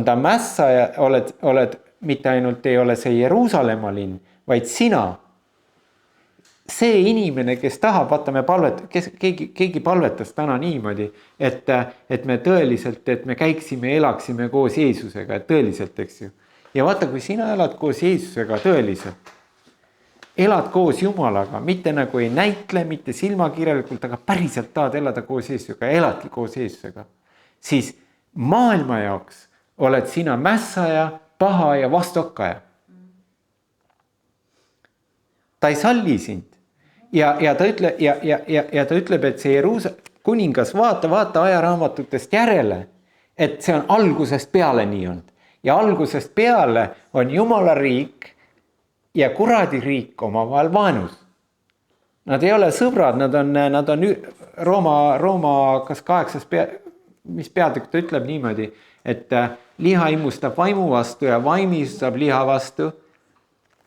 ta mässaja, oled mitte ainult ei ole see Jeruusalemma linn, vaid sina. See inimene, kes tahab, vaata me keegi palvetas täna niimoodi, et me tõeliselt, et me käiksime, elaksime koos Jeesusega, et tõeliselt, eks ju. Ja vaata, kui sina elad koos Jeesusega tõeliselt, elad koos Jumalaga, mitte nagu ei näitle, mitte silmakirjalikult, aga päriselt tahad elada koos Jeesusega, eladki koos Jeesusega, siis maailma jaoks oled sina mässaja, paha ja vastuhakkaja. Ta ei salli sind. Ja ta ütleb, et see kuningas vaata ajaraamatutest järele, et see on algusest peale nii olnud. Ja algusest peale on Jumala riik ja kuradi riik omavahel vaenus. Nad ei ole sõbrad, nad on Rooma kas 8. mis peatükk ta ütleb niimoodi, et liha imustab vaimu vastu ja vaimistab liha vastu.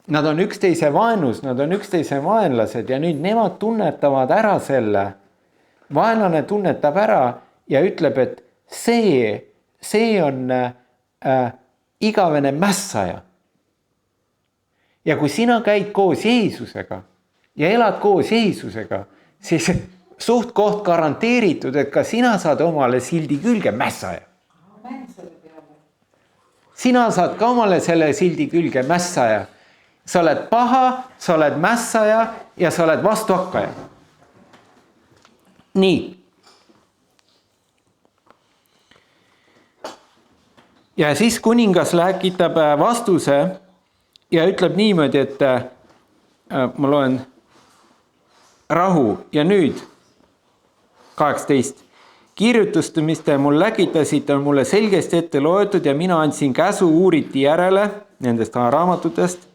Nad on üksteise vaenus, nad on üksteise vaenlased ja nüüd nemad tunnetavad ära selle. Vaenlane tunnetab ära ja ütleb, et see on igavene mässaja. Ja kui sina käid koos Jeesusega ja elad koos Jeesusega, siis suht koht garanteeritud, et ka sina saad omale sildi külge mässaja. Sina saad ka omale selle sildi külge mässaja. Sa oled paha, sa oled mässaja ja sa oled vastuhakkaja. Nii. Ja siis kuningas läkitab vastuse ja ütleb niimoodi, et ma loen rahu ja nüüd 18. Kirjutust, mis te mul läkitasite, on mulle selgesti ette loetud ja mina andsin käsu, uuriti järele nendest raamatutest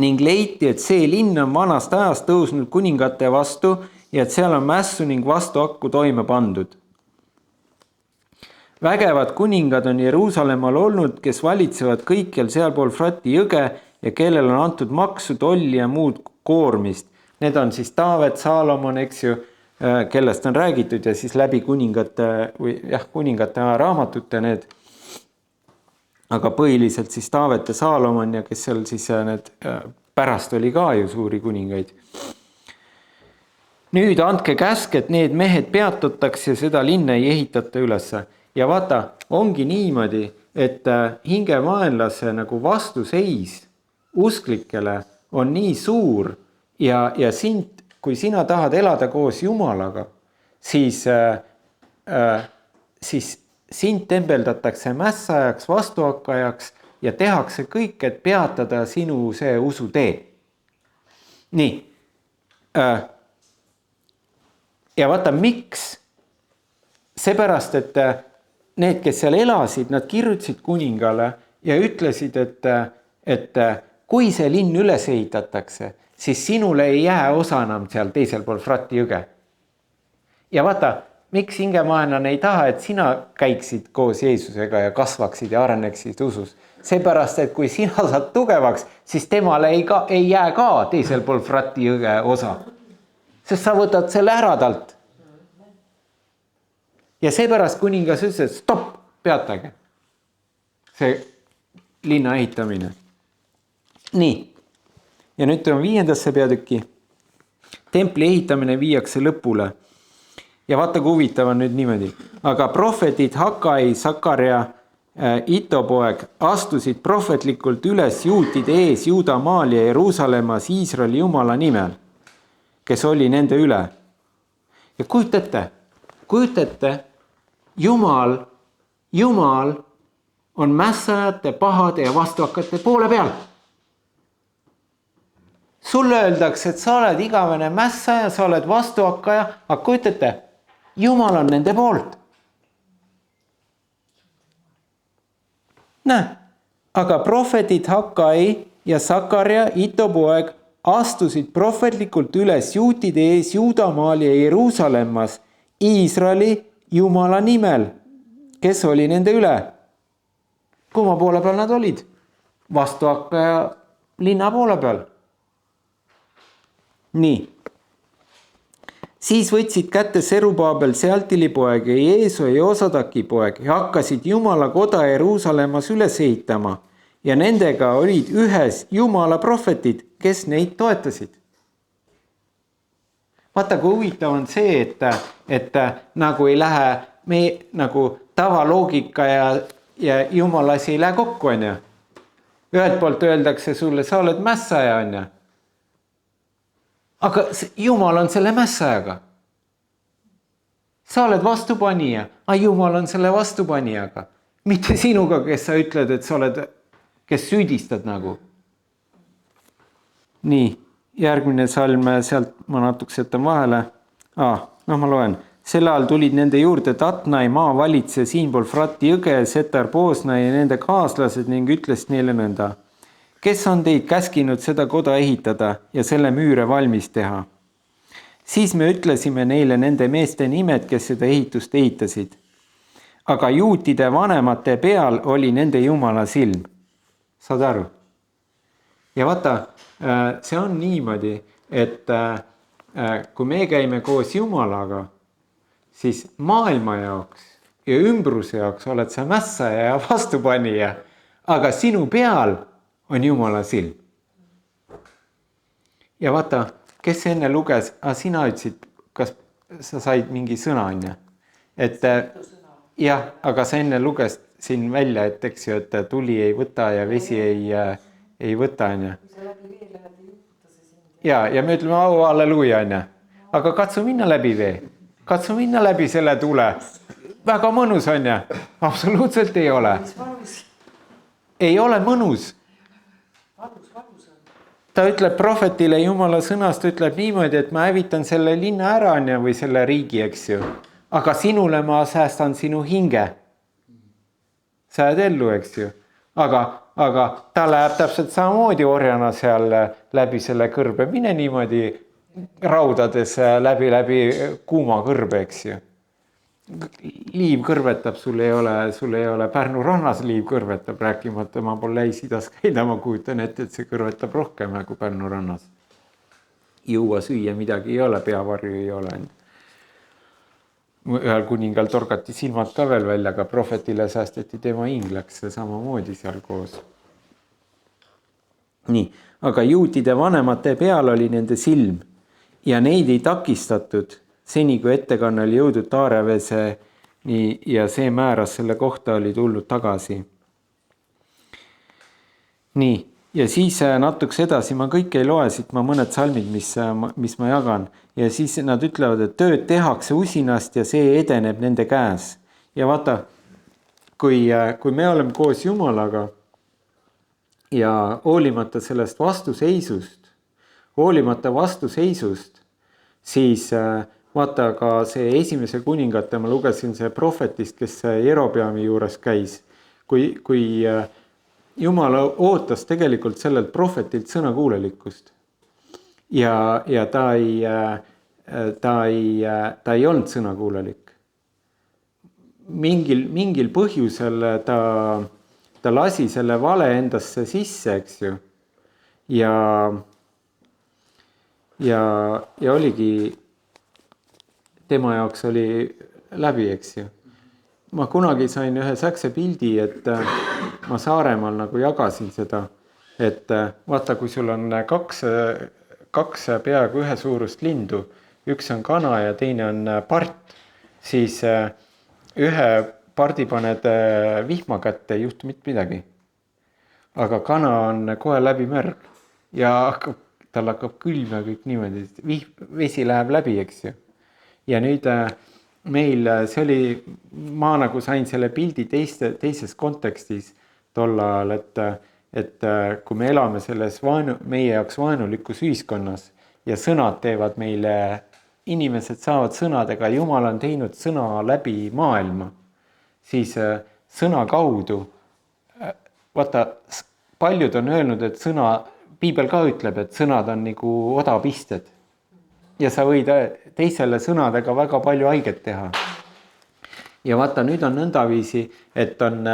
ning leiti, et see linn on vanast ajast tõusnud kuningate vastu ja et seal on mässu ning vastuhakku toime pandud. Vägevad kuningad on Jeruusalemmal olnud, kes valitsevad kõikjal sealpool Frati jõge ja kellel on antud maksu, tolli ja muud koormist. Need on siis Taavet, Saalomon, eks ju, kellest on räägitud ja siis läbi kuningate raamatute need. Aga põhiliselt siis Taavet ja Saalomon ja kes seal siis need pärast oli ka ju suuri kuningaid. Nüüd andke käsk, et need mehed peatatakse ja seda linna ei ehitata ülesse. Ja vaata, ongi niimoodi, et hingemaenlase nagu vastuseis usklikele on nii suur ja sind, kui sina tahad elada koos Jumalaga, siis sind tembeldatakse mässajaks, vastuhakkajaks ja tehakse kõik, et peatada sinu see usutee. Nii. Ja vaata, miks? Seepärast, et need, kes seal elasid, nad kirjutasid kuningale ja ütlesid, et kui see linn üles ehitatakse, siis sinule ei jää osa enam seal teisel pool Frati jõge. Ja vaata, miks hingemaenlane ei taha, et sina käiksid koos Jeesusega ja kasvaksid ja areneksid usus? Seepärast, et kui sina saad tugevaks, siis temale ei jää ka teisel pool Frati jõge osa. Sest sa võtad selle ära talt. Ja seepärast kuningas ütles, et stopp, peatage see linna ehitamine. Nii. Ja nüüd on 5. peatüki. Templi ehitamine viiakse lõpule. Ja vaata, kui huvitav on nüüd niimoodi. Aga prohvetid Hakai, Sakarja, Ito poeg astusid prohvetlikult üles juutide ees Juuda maal ja Jeruusalemmas Iisraeli Jumala nimel, kes oli nende üle. Ja kujutate, Jumal on mässajate, pahade ja vastuhakkajate poole peal. Sulle öeldakse, et sa oled igavene mässaja, sa oled vastuhakkaja, aga kujutate, Jumal on nende poolt. Näe, aga prohvetid Hakai ja Sakarja, Ito poeg astusid prohvetlikult üles juutide ees Juudamaal ja Jeruusalemmas Iisraeli Jumala nimel, kes oli nende üle. Kumma poole peal nad olid? Vastuhakkaja linna poole peal. Nii. Siis võtsid kätte Serubaabel, Sealtili poeg ja Jeesu ja Josadaki poeg ja hakkasid Jumala koda Jeruusalemmas üles ehitama ja nendega olid ühes Jumala prohvetid, kes neid toetasid. Vaata, kui huvitav on see, et nagu ei lähe me nagu tavaloogika ja Jumala asi ei lähe kokku, on ju. Ühelt poolt öeldakse sulle, sa oled mässaja, on ju. Aga Jumal on selle mässajaga. Sa oled vastupanija, aga Jumal on selle vastupanijaga. Mitte sinuga, kes sa ütled, et sa oled, kes süüdistad nagu. Nii, järgmine salm, sealt ma natuks jätan vahele. Ma loen. Selle ajal tulid nende juurde Tatnai maavalitse siinpool Frati jõge, Setar Poosna ja nende kaaslased ning ütles neile nõnda. Kes on teid käskinud seda koda ehitada ja selle müüre valmis teha? Siis me ütlesime neile nende meeste nimed, kes seda ehitust ehitasid. Aga juutide vanemate peal oli nende Jumala silm. Saad aru? Ja vaata, see on niimoodi, et kui me käime koos Jumalaga, siis maailma jaoks ja ümbruse jaoks oled sa mässaja ja vastupanija, aga sinu peal on Jumala silm. Ja vaata, kes enne luges, sina ütlesid, kas sa said mingi sõna, on ju? Et jah, aga sa enne luges siin välja, et eks ju, et tuli ei võta ja vesi ei võta, on ju? Ja me ütleme, halleluuja, on ju? Aga katsu minna läbi vee. Katsu minna läbi selle tule. Väga mõnus, on ju? Absoluutselt ei ole. Ei ole mõnus. Ta ütleb prohvetile Jumala sõnast, ütleb niimoodi, et ma hävitan selle linna ära või selle riigi, eks ju. Aga sinule ma säästan sinu hinge. Sa jääd ellu, eks ju. Aga ta läheb täpselt samamoodi orjana seal läbi selle kõrbe. Mine niimoodi raudades läbi kuuma kõrbe, eks ju. liiv kõrvetab, sul ei ole Pärnu rannas liiv kõrvetab, rääkimata ma pole Lähis-Idas käida, ma kujutan ette, et see kõrvetab rohkem kui Pärnu rannas. Juua süüa midagi ei ole, peavarju ei ole. Ühel kuningal torgati silmad ka veel välja, aga prohvetile säästeti tema hing, läks see samamoodi seal koos. Nii, aga juutide vanemate peal oli nende silm ja neid ei takistatud seni, kui ettekanne oli jõudnud Taareveseni ja see määras selle kohta oli tulnud tagasi. Nii, ja siis natuks edasi, ma kõik ei loe siit, ma mõned salmid, mis ma jagan. Ja siis nad ütlevad, et tööd tehakse usinast ja see edeneb nende käes. Ja vaata, kui me oleme koos Jumalaga ja hoolimata sellest vastuseisust, siis vaata ka see esimese kuningate, ma lugesin see prohvetist, kes Jerobeami juures käis, kui Jumal ootas tegelikult sellelt prohvetilt sõnakuulelikkust ja ta ei olnud sõnakuulelik. Mingil põhjusel ta lasi selle vale endasse sisse, eks ju, ja oligi tema jaoks oli läbi, eks ju. Ma kunagi sain ühe säkse pildi, et ma Saaremaal nagu jagasin seda, et vaata, kui sul on kaks peaaegu ühe suurust lindu, üks on kana ja teine on part, siis ühe pardi paned vihma kätte, ei juhtu mitte midagi. Aga kana on kohe läbi märg ja tal hakkab külm ja kõik niimoodi, vesi läheb läbi, eks ju. Ja nüüd meil see oli, ma nagu sain selle pildi teises kontekstis tol ajal, et kui me elame selles meie jaoks vaenulikus ühiskonnas ja sõnad teevad meile, inimesed saavad sõnadega, Jumal on teinud sõna läbi maailma, siis sõna kaudu, vaata, paljud on öelnud, et Piibel ka ütleb, et sõnad on nagu odapisted. Ja sa võid teisele sõnadega väga palju haiget teha. Ja vaata, nüüd on nõndaviisi, et on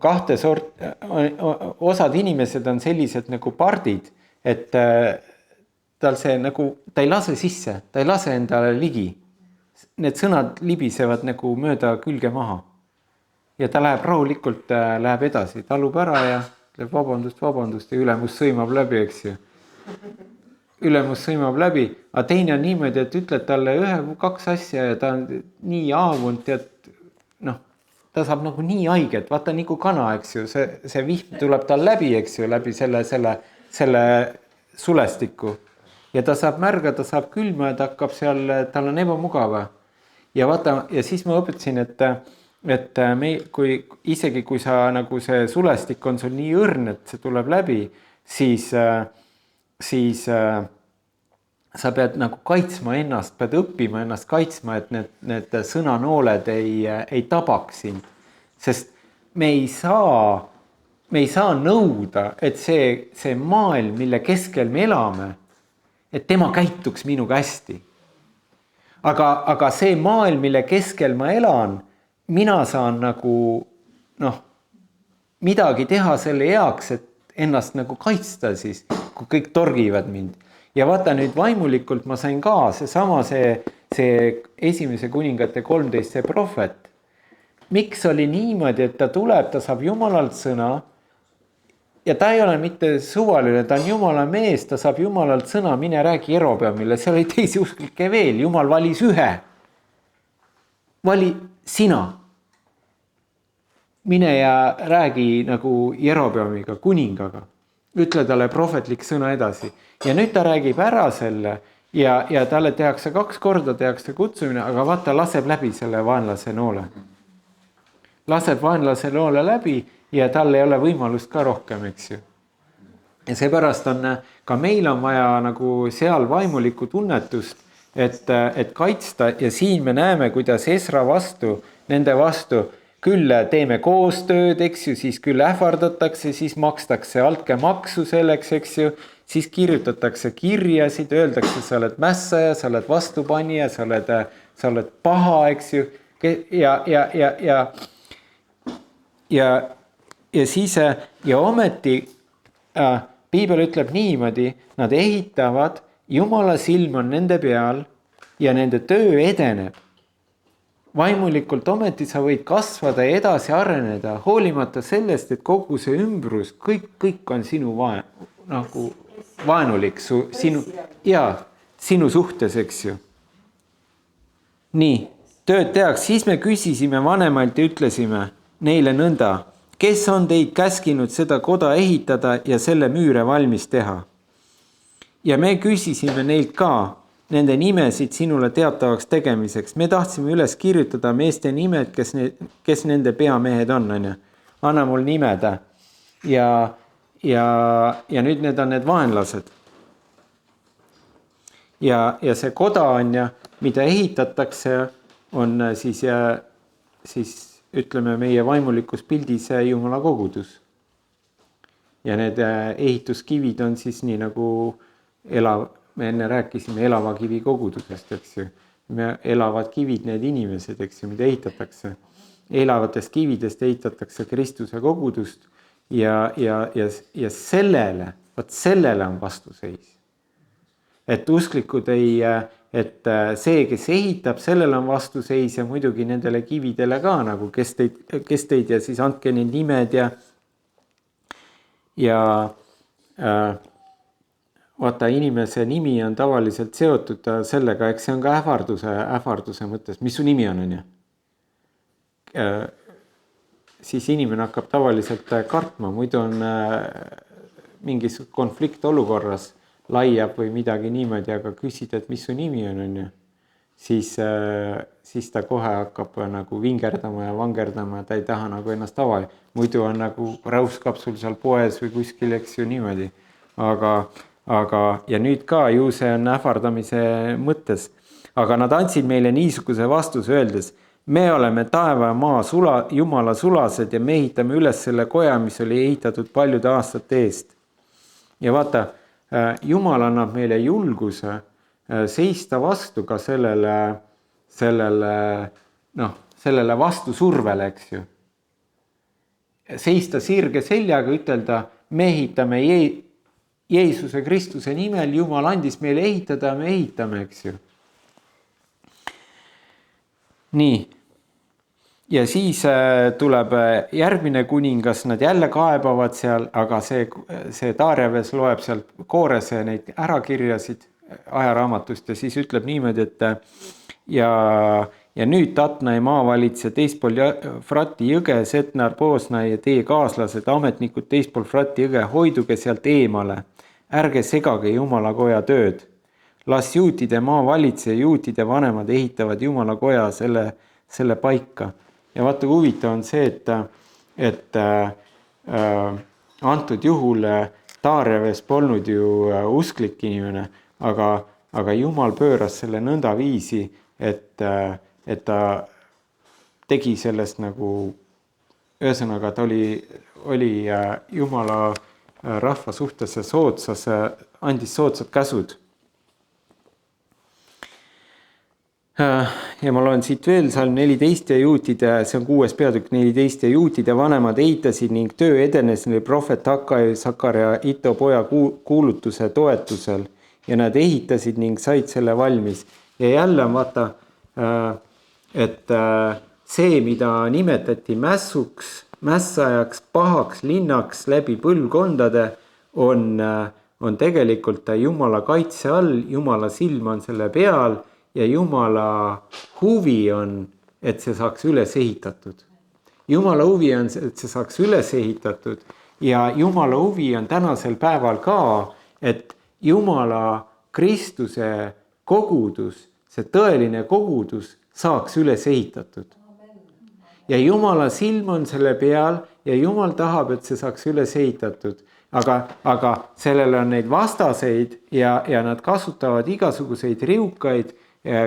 kahte osad inimesed on sellised nagu pardid, et tal see nagu, ta ei lase sisse, ta ei lase endale ligi. Need sõnad libisevad nagu mööda külge maha. Ja ta läheb rahulikult, läheb edasi, talub ära ja vabandust ja ülemus sõimab läbi, eks ju. Ülemus sõimab läbi, aga teine on niimoodi, et ütled talle kaks asja ja ta on nii aavunud, et ta saab nagu nii haiget, vaata nagu kana, eks ju, see vihm tuleb tal läbi, eks ju, läbi selle sulestiku. Ja ta saab märga, ta saab külma ja ta hakkab seal, tal on ebamugava. Ja vaata, ja siis ma õpetasin, et isegi kui sa nagu see sulestik on sul nii õrn, et see tuleb läbi, siis sa pead nagu kaitsma ennast, pead õppima ennast kaitsma, et need sõnanooled ei tabaks sind. Sest me ei saa nõuda, et see maailm, mille keskel me elame, et tema käituks minuga hästi. Aga see maailm, mille keskel ma elan, mina saan nagu midagi teha selle heaks, et ennast nagu kaitsta siis, kui kõik torgivad mind. Ja vaata nüüd vaimulikult ma sain ka see esimese kuningate 13 see prohvet. Miks oli niimoodi, et ta tuleb, ta saab Jumalalt sõna ja ta ei ole mitte suvaline, ta on Jumala mees, ta saab Jumalalt sõna, mine räägi Jerobeamile, seal oli teisi usklikke veel, Jumal valis ühe. Vali sina. Mine ja räägi nagu Jerobeamiga, kuningaga. Ütle talle prohvetlik sõna edasi. Ja nüüd ta räägib ära selle ja talle tehakse 2 korda, tehakse kutsumine, aga vaata, laseb läbi selle vaenlase noole. Laseb vaenlase noole läbi ja tal ei ole võimalust ka rohkem, eks ju. Ja seepärast ka meil on vaja nagu seal vaimulikku tunnetust, et kaitsta ja siin me näeme, kuidas Esra nende vastu, küll teeme koostööd, eks ju, siis küll ähvardatakse, siis makstakse altkäemaksu selleks, eks ju, siis kirjutatakse kirjasid, öeldakse, sa oled mässaja, sa oled vastupanija, sa oled paha, eks ju, ja siis ja ometi piibel ütleb niimoodi, nad ehitavad, Jumala silm on nende peal ja nende töö edeneb. Vaimulikult ometi sa võid kasvada ja edasi areneda, hoolimata sellest, et kogu see ümbrus, kõik on sinu nagu vaenulik, sinu suhtes, eks ju. Nii, tööd tehaks, siis me küsisime vanemalt ja ütlesime neile nõnda, kes on teid käskinud seda koda ehitada ja selle müüre valmis teha. Ja me küsisime neilt ka nende nimesid sinule teatavaks tegemiseks. Me tahtsime üles kirjutada meeste nimed, kes nende peamehed on. Anna mul nimed. Ja nüüd need on need vaenlased. Ja see koda on ja, mida ehitatakse, on siis ütleme meie vaimulikus pildis Jumala kogudus. Ja need ehituskivid on siis nii nagu me enne rääkisime elava kivi kogudusest, eks ju. Elavad kivid, need inimesed, eks ju, mida ehitatakse. Elavatest kividest ehitatakse Kristuse kogudust ja sellele on vastuseis. Et usklikud et see, kes ehitab, sellele on vastuseis ja muidugi nendele kividele ka nagu, kes teid ja siis andke need nimed ja vaata, inimese nimi on tavaliselt seotud sellega, eks see on ka ähvarduse mõttes. Mis su nimi on, on ju? Siis inimene hakkab tavaliselt kartma, muidu on mingis konflikt olukorras, laiab või midagi niimoodi, aga küsid, et mis su nimi on ju? Siis ta kohe hakkab nagu vingerdama ja vangerdama, ta ei taha nagu ennast avada. Muidu on nagu räuskapsul seal poes või kuskil, eks ju niimoodi. Aga ja nüüd ka ju see on ähvardamise mõttes. Aga nad andsid meile niisuguse vastuse öeldes, me oleme taeva ja maa Jumala sulased ja me ehitame üles selle koja, mis oli ehitatud paljude aastate eest. Ja vaata, Jumal annab meile julguse seista vastu ka sellele vastusurvele, eks ju. Seista sirge seljaga, ütelda, me ehitame Jeesuse Kristuse nimel, Jumal andis meile ehitada, me ehitame, eks ju. Nii. Ja siis tuleb järgmine kuningas, nad jälle kaebavad seal, aga see Taarjaves loeb seal koores neid ärakirjasid ajaraamatust ja siis ütleb niimoodi, et ja nüüd Tatnai maavalitse teispool Frati jõge, Setnar, Poosnai ja teie kaaslased, ametnikud teispool Frati jõge, hoiduge sealt eemale. Ärge segage Jumala koja tööd. Las juutide maavalitse ja juutide vanemad ehitavad Jumala koja selle paika. Ja vaata, huvitav on see, et antud juhul Taarjaves polnud ju usklik inimene, aga Jumal pööras selle nõnda viisi, et ta tegi sellest nagu, ühesõnaga ta oli Jumala rahva suhtes soodsas, andis soodsad käsud. Ja ma loen siit veel, salm 14 ja juutide, see on 6. peatükk 14 ja juutide vanemad ehitasid ning töö edenes neil prohvet Hakkai, Sakaria, Ito poja kuulutuse toetusel ja nad ehitasid ning said selle valmis. Ja jälle on vaata, et see, mida nimetati mässuks, mässajaks, pahaks linnaks läbi põlvkondade, on tegelikult Jumala kaitse all, Jumala silm on selle peal ja Jumala huvi on, et see saaks üles ehitatud. Jumala huvi on, et see saaks üles ehitatud ja Jumala huvi on tänasel päeval ka, et Jumala Kristuse kogudus, see tõeline kogudus saaks üles ehitatud. Ja Jumala silm on selle peal ja Jumal tahab, et see saaks üles ehitatud. Aga sellele on neid vastaseid ja nad kasutavad igasuguseid riukaid,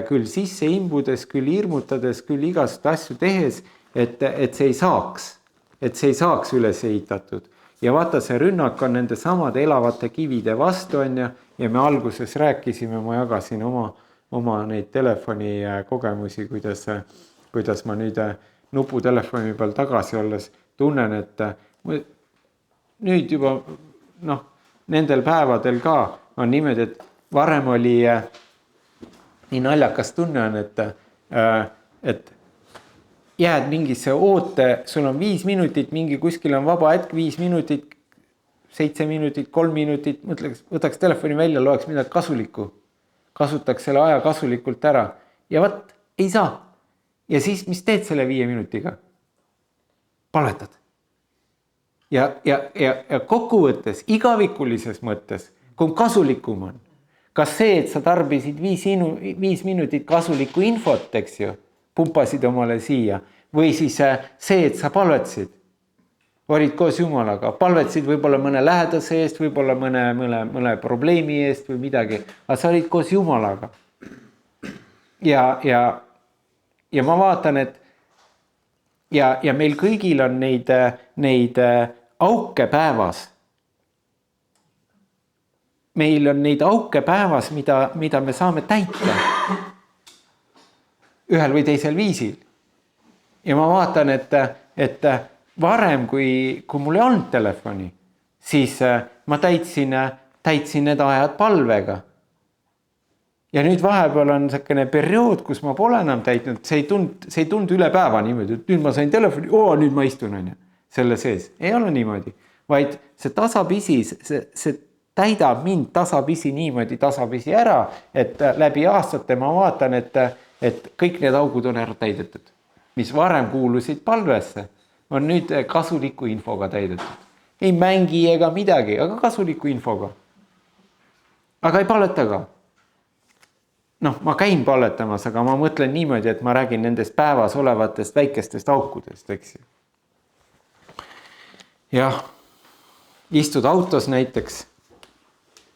küll sisse imbudes, küll hirmutades, küll igast asju tehes, et see ei saaks üles ehitatud. Ja vaata, see rünnak on nende samade elavate kivide vastu on ja me alguses rääkisime, ma jagasin oma neid telefoni kogemusi, kuidas ma nüüd nuputelefoni peal tagasi olles tunnen, et nüüd juba nendel päevadel ka on niimoodi, et varem oli nii naljakas tunne on, et jääd mingisse oote, sul on 5 minutit, mingi kuskil on vaba hetk, 5 minutit, 7 minutit, 3 minutit, võtaks telefoni välja, loeks midagi kasulikku, kasutaks selle aja kasulikult ära ja võt, ei saa. Ja siis, mis teed selle 5 minutiga? Palvetad. Ja kokkuvõttes, igavikulises mõttes, kui kasulikum on, kas see, et sa tarbisid 5 minutit kasulikku infot, eks ju, pumpasid omale siia, või siis see, et sa palvetsid, olid koos Jumalaga, palvetsid võib-olla mõne lähedase eest, võib-olla mõne probleemi eest või midagi, aga sa olid koos Jumalaga. Ja ma vaatan, et ja meil kõigil on neid auke päevas. Meil on neid auke päevas, mida me saame täita ühel või teisel viisil. Ja ma vaatan, et varem, kui mul ei olnud telefoni, siis ma täitsin need ajad palvega. Ja nüüd vahepeal on selline periood, kus ma pole enam täitnud, see ei tund üle päeva niimoodi, et nüüd ma sain telefoni, nüüd ma istun selle sees. Ei ole niimoodi, vaid see tasapisi, see täidab mind tasapisi ära, et läbi aastate ma vaatan, et kõik need augud on ära täidetud, mis varem kuulusid palvesse, on nüüd kasuliku infoga täidetud. Ei mängi ega midagi, aga kasuliku infoga. Aga ei palveta ka. Ma käin palvetamas, aga ma mõtlen niimoodi, et ma räägin nendest päevas olevatest väikestest aukudest, eks ju. Jah, istud autos näiteks,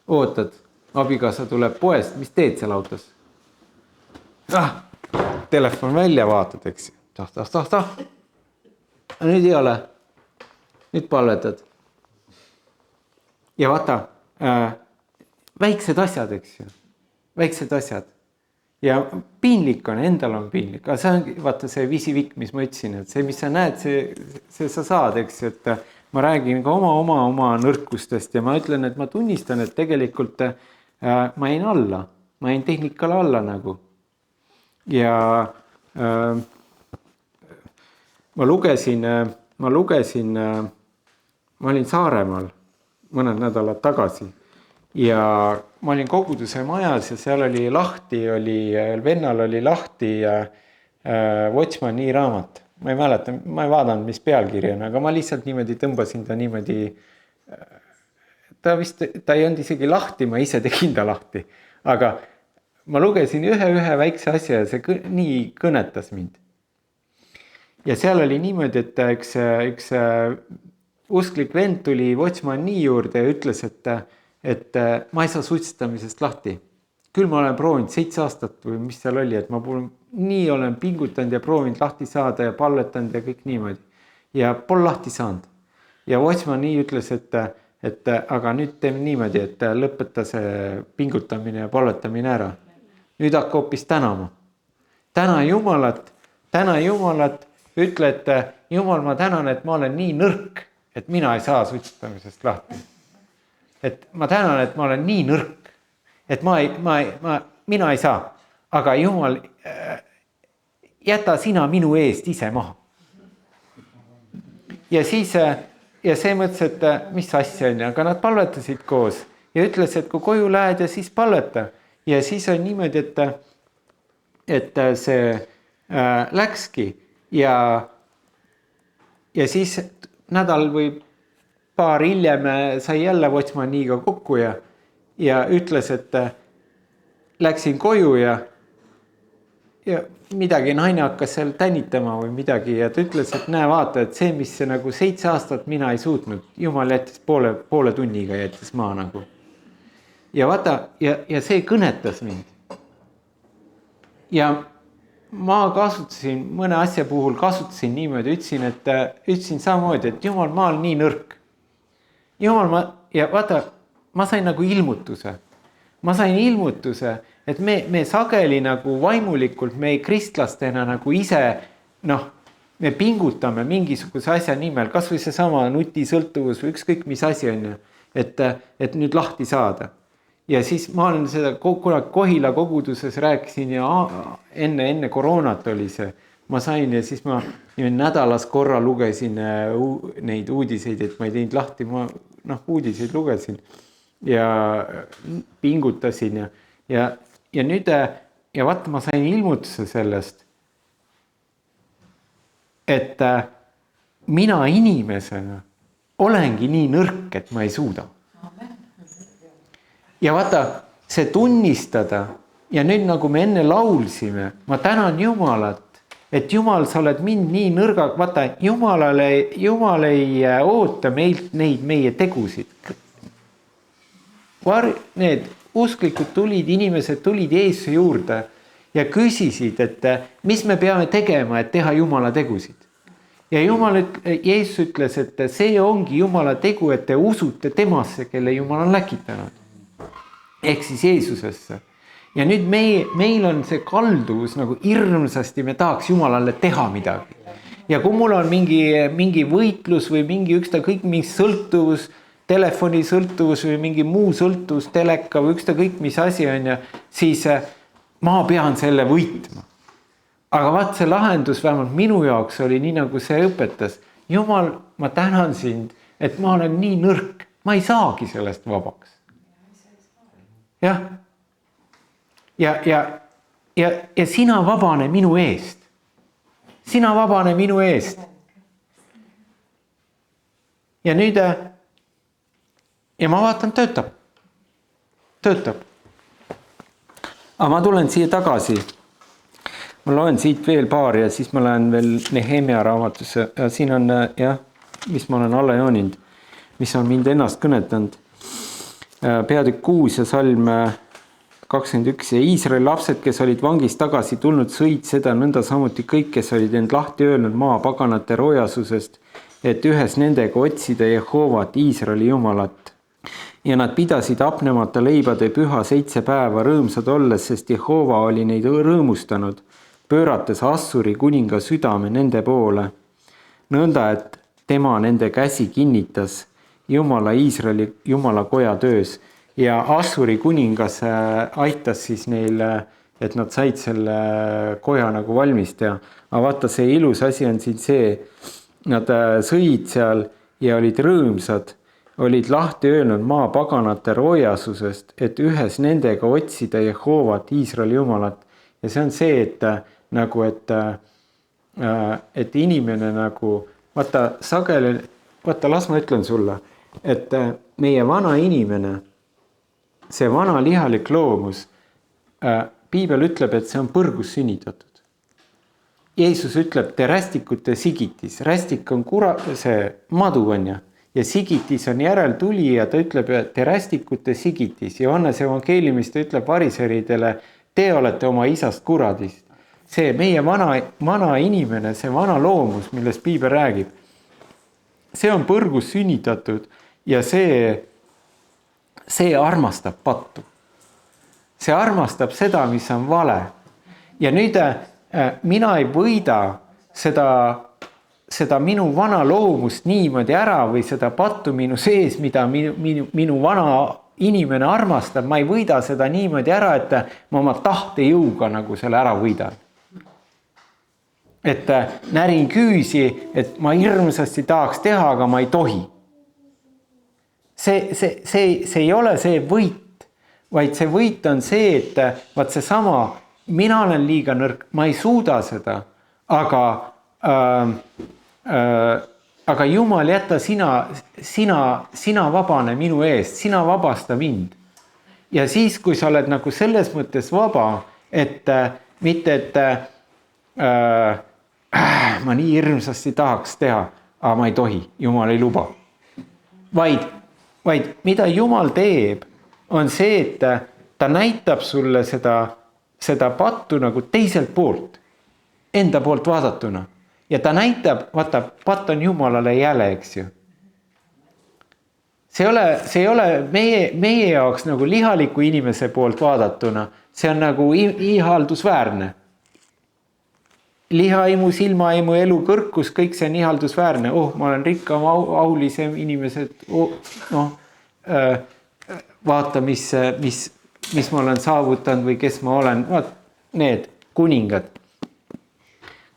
ootad, abikaasa tuleb poest, mis teed seal autos? Telefon välja vaatad, eks ju. Tah. Nüüd ei ole. Nüüd palvetad. Ja vaata, väiksed asjad, eks ju. Väiksed asjad. Ja piinlik on, endal on piinlik. Aga see on, vaata see visivik, mis ma ütlesin, et see, mis sa näed, see sa saad, eks ju, et ma räägin ka oma nõrkustest ja ma ütlen, et ma tunnistan, et tegelikult ma jäin alla. Ma jäin tehnikale alla nagu. Ja ma lugesin, ma olin Saaremaal mõned nädalad tagasi ja ma olin koguduse majas ja seal oli lahti, vennal oli lahti Watchmani raamat. Ma ei mäleta, ma ei vaadanud, mis pealkiri on, aga ma lihtsalt niimoodi tõmbasin ta niimoodi. Ta ei olnud isegi lahti, ma ise tegin ta lahti, aga ma lugesin ühe väikse asja ja see nii kõnetas mind. Ja seal oli niimoodi, et üks usklik vend tuli Watchmani juurde ja ütles, et ma ei saa suitsetamisest lahti. Küll ma olen proovinud 7 aastat või mis seal oli, et ma nii olen pingutanud ja proovinud lahti saada ja palvetanud ja kõik niimoodi. Ja pole lahti saanud. Ja Watchmani ütles, et aga nüüd teeme niimoodi, et lõpeta see pingutamine ja palvetamine ära. Nüüd hakka hoopis tänama. Täna Jumalat, ütle, et Jumal, ma tänan, et ma olen nii nõrk, et mina ei saa suitsetamisest lahti. Et ma tänan, et ma olen nii nõrk, et mina ei saa. Aga Jumal, jäta sina minu eest ise maha. Ja siis see mõtles, et mis asja on, aga nad palvetasid koos ja ütles, et kui koju lähed ja siis palveta. Ja siis on niimoodi, et see läkski ja siis nädal või paar hiljem sai jälle Watchmaniga kokku ja ütles, et läksin koju ja midagi naine hakkas seal tänitama või midagi ja ta ütles, et näe vaata, et see, mis see nagu 7 aastat mina ei suutnud, Jumal jättis poole tunniga jättis maa nagu. Ja vaata, ja see kõnetas mind. ja ma kasutasin mõne asja puhul niimoodi, ütlesin samamoodi, et Jumal, ma olen nii nõrk. Ja vaata, ma sain nagu ilmutuse. Ma sain ilmutuse, et me sageli nagu vaimulikult, me kristlastena nagu ise, me pingutame mingisuguse asja nimel, kas või seesama nutisõltuvus või ükskõik mis asi on ju, et nüüd lahti saada. Ja siis ma olen seda Kohila koguduses rääkisin ja enne koroonat oli see, ma sain ja siis ma nädalas korra lugesin neid uudiseid, et ma ei teinud lahti, ma uudiseid lugesin ja pingutasin ja nüüd ja vaata, ma sain ilmutuse sellest, et mina inimesena olengi nii nõrk, et ma ei suuda. Ja vaata, see tunnistada ja nüüd nagu me enne laulsime, ma tänan Jumalat, et Jumal, sa oled mind nii nõrga, vaata, Jumal ei oota meilt neid meie tegusid. Need usklikud inimesed tulid Jeesuse juurde ja küsisid, et mis me peame tegema, et teha Jumala tegusid. Ja Jeesus ütles, et see ongi Jumala tegu, et te usute temasse, kelle Jumal on läkitanud. Ehk siis Jeesusesse. Ja nüüd meil on see kalduvus nagu hirmsasti, me tahaks Jumalale teha midagi. Ja kui mul on mingi võitlus või ükskõik mingi sõltuvus, telefoni sõltuvus või mingi muu sõltuvus, teleka või ükskõik mis asi on ja siis ma pean selle võitma. Aga vaat see lahendus vähemalt minu jaoks oli nii nagu see õpetas. Jumal, ma tänan sind, et ma olen nii nõrk, ma ei saagi sellest vabaks. Jah. Ja sina vabane minu eest. Sina vabane minu eest. Ja nüüd, ja ma vaatan, töötab. Aga ma tulen siia tagasi. Ma loen siit veel paar ja siis ma lähen veel Nehemia raamatusse. Ja siin on, mis ma olen alla jooninud, mis on mind ennast kõnetanud. Peatükk 6 ja salm 21 ja Iisraeli lapsed, kes olid vangist tagasi tulnud, sõid seda nõnda samuti kõik, kes olid end lahti öelnud maa paganate rojasusest, et ühes nendega otsida Jehovat, Iisraeli Jumalat. Ja nad pidasid apnemata leibade püha 7 päeva rõõmsad olles, sest Jehova oli neid rõõmustanud, pöörates Assuri kuninga südame nende poole. Nõnda, et tema nende käsi kinnitas Jumala Iisraeli Jumala koja töös ja Assuri kuningas aitas siis neil, et nad said selle koja nagu valmis teha. Aga vaata, see ilus asi on siin see, nad sõid seal ja olid rõõmsad, olid lahti öelnud maa paganate rojasusest, et ühes nendega otsida Jehovat, Iisraeli Jumalat. Ja see on see, et inimene nagu, vaata sageli, vaata las ma ütlen sulle, et meie vana inimene, see vana lihalik loomus, Piibel ütleb, et see on põrgus sünnitatud. Jeesus ütleb, te rästikute sigitis. Rästik on see madu on ja sigitis on järeltuli ja ta ütleb, et te rästikute sigitis. Johannes evangeeliumis ta ütleb variseridele, te olete oma isast kuradist. See meie vana inimene, see vana loomus, millest Piibel räägib, see on põrgus sünnitatud ja see armastab pattu. See armastab seda, mis on vale. Ja nüüd mina ei võida seda minu vana loomust niimoodi ära või seda pattu minu sees, mida minu vana inimene armastab. Ma ei võida seda niimoodi ära, et ma oma tahtejõuga nagu selle ära võidan. Et närin küüsi, et ma hirmsasti tahaks teha, aga ma ei tohi. See ei ole see võit, vaid see võit on see, et vaat see sama, mina olen liiga nõrk, ma ei suuda seda, aga Jumal, jäta sina vabane minu eest, sina vabasta mind. Ja siis, kui sa oled nagu selles mõttes vaba, et mitte, et ma nii hirmsasti tahaks teha, aga ma ei tohi, Jumal ei luba. Vaid mida Jumal teeb, on see, et ta näitab sulle seda pattu nagu teiselt poolt, enda poolt vaadatuna. Ja ta näitab, vaata, patt on Jumalale jäle, eks ju. See ei ole meie jaoks nagu lihaliku inimese poolt vaadatuna, see on nagu ihaldusväärne. Lihaimu, silmaimu, elu kõrkus, kõik see on ihaldusväärne. Ma olen rikkam, aulisem inimesed, vaata, mis ma olen saavutanud või kes ma olen. Need kuningad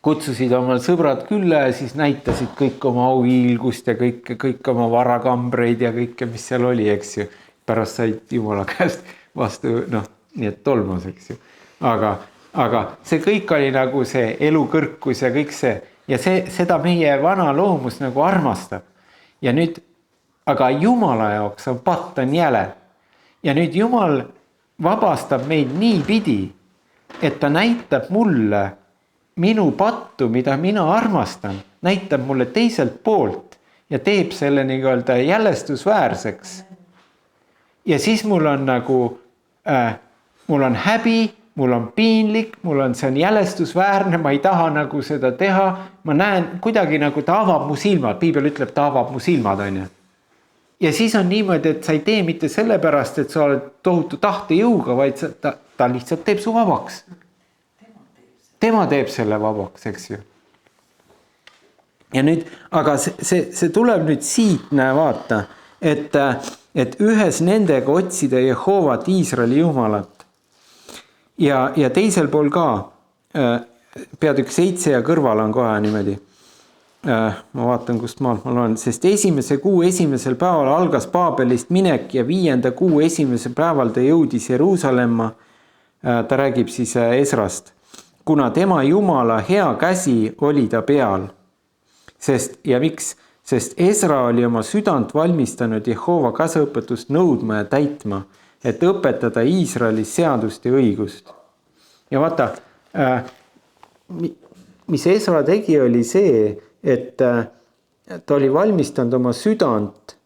kutsusid oma sõbrad külla ja siis näitasid kõik oma auhiilgust ja kõik oma varakambreid ja kõike, mis seal oli, eks ju. Pärast said Jumala käest vastu, nii et tolmas, eks ju. Aga see kõik oli nagu see elukõrkus ja kõik see. Ja seda meie vana loomus nagu armastab. Ja nüüd, aga Jumala jaoks on patt on jäle. Ja nüüd Jumal vabastab meid nii pidi, et ta näitab mulle minu pattu, mida mina armastan, näitab mulle teiselt poolt ja teeb selle nii-öelda jälestusväärseks. Ja siis mul on nagu, mul on häbi, mul on piinlik, see on jälestusväärne, ma ei taha nagu seda teha. Ma näen kuidagi nagu ta avab mu silmad, Piibel ütleb, ta avab mu silmad, on ju. Ja siis on niimoodi, et sa ei tee mitte sellepärast, et sa oled tohutu tahtejõuga, vaid ta lihtsalt teeb su vabaks. Tema teeb selle vabaks, eks ju. Ja nüüd, aga see tuleb nüüd siit, näe vaata, et ühes nendega otsida Jehoovat, Iisraeli Jumalat. Ja teisel pool ka, peatükk 7 ja kõrval on kohe niimoodi. Ma vaatan, kust maalt ma loen, sest esimese kuu esimesel päeval algas Paabelist minek ja 5. kuu esimesel päeval ta jõudis Jeruusalemma. Ta räägib siis Esrast. Kuna tema Jumala hea käsi oli ta peal. Ja miks? Sest Esra oli oma südant valmistanud Jehova käseõpetust nõudma ja täitma, et õpetada Iisraelis seadust ja õigust. Ja vaata, mis Esra tegi, oli see, et ta oli valmistanud oma südant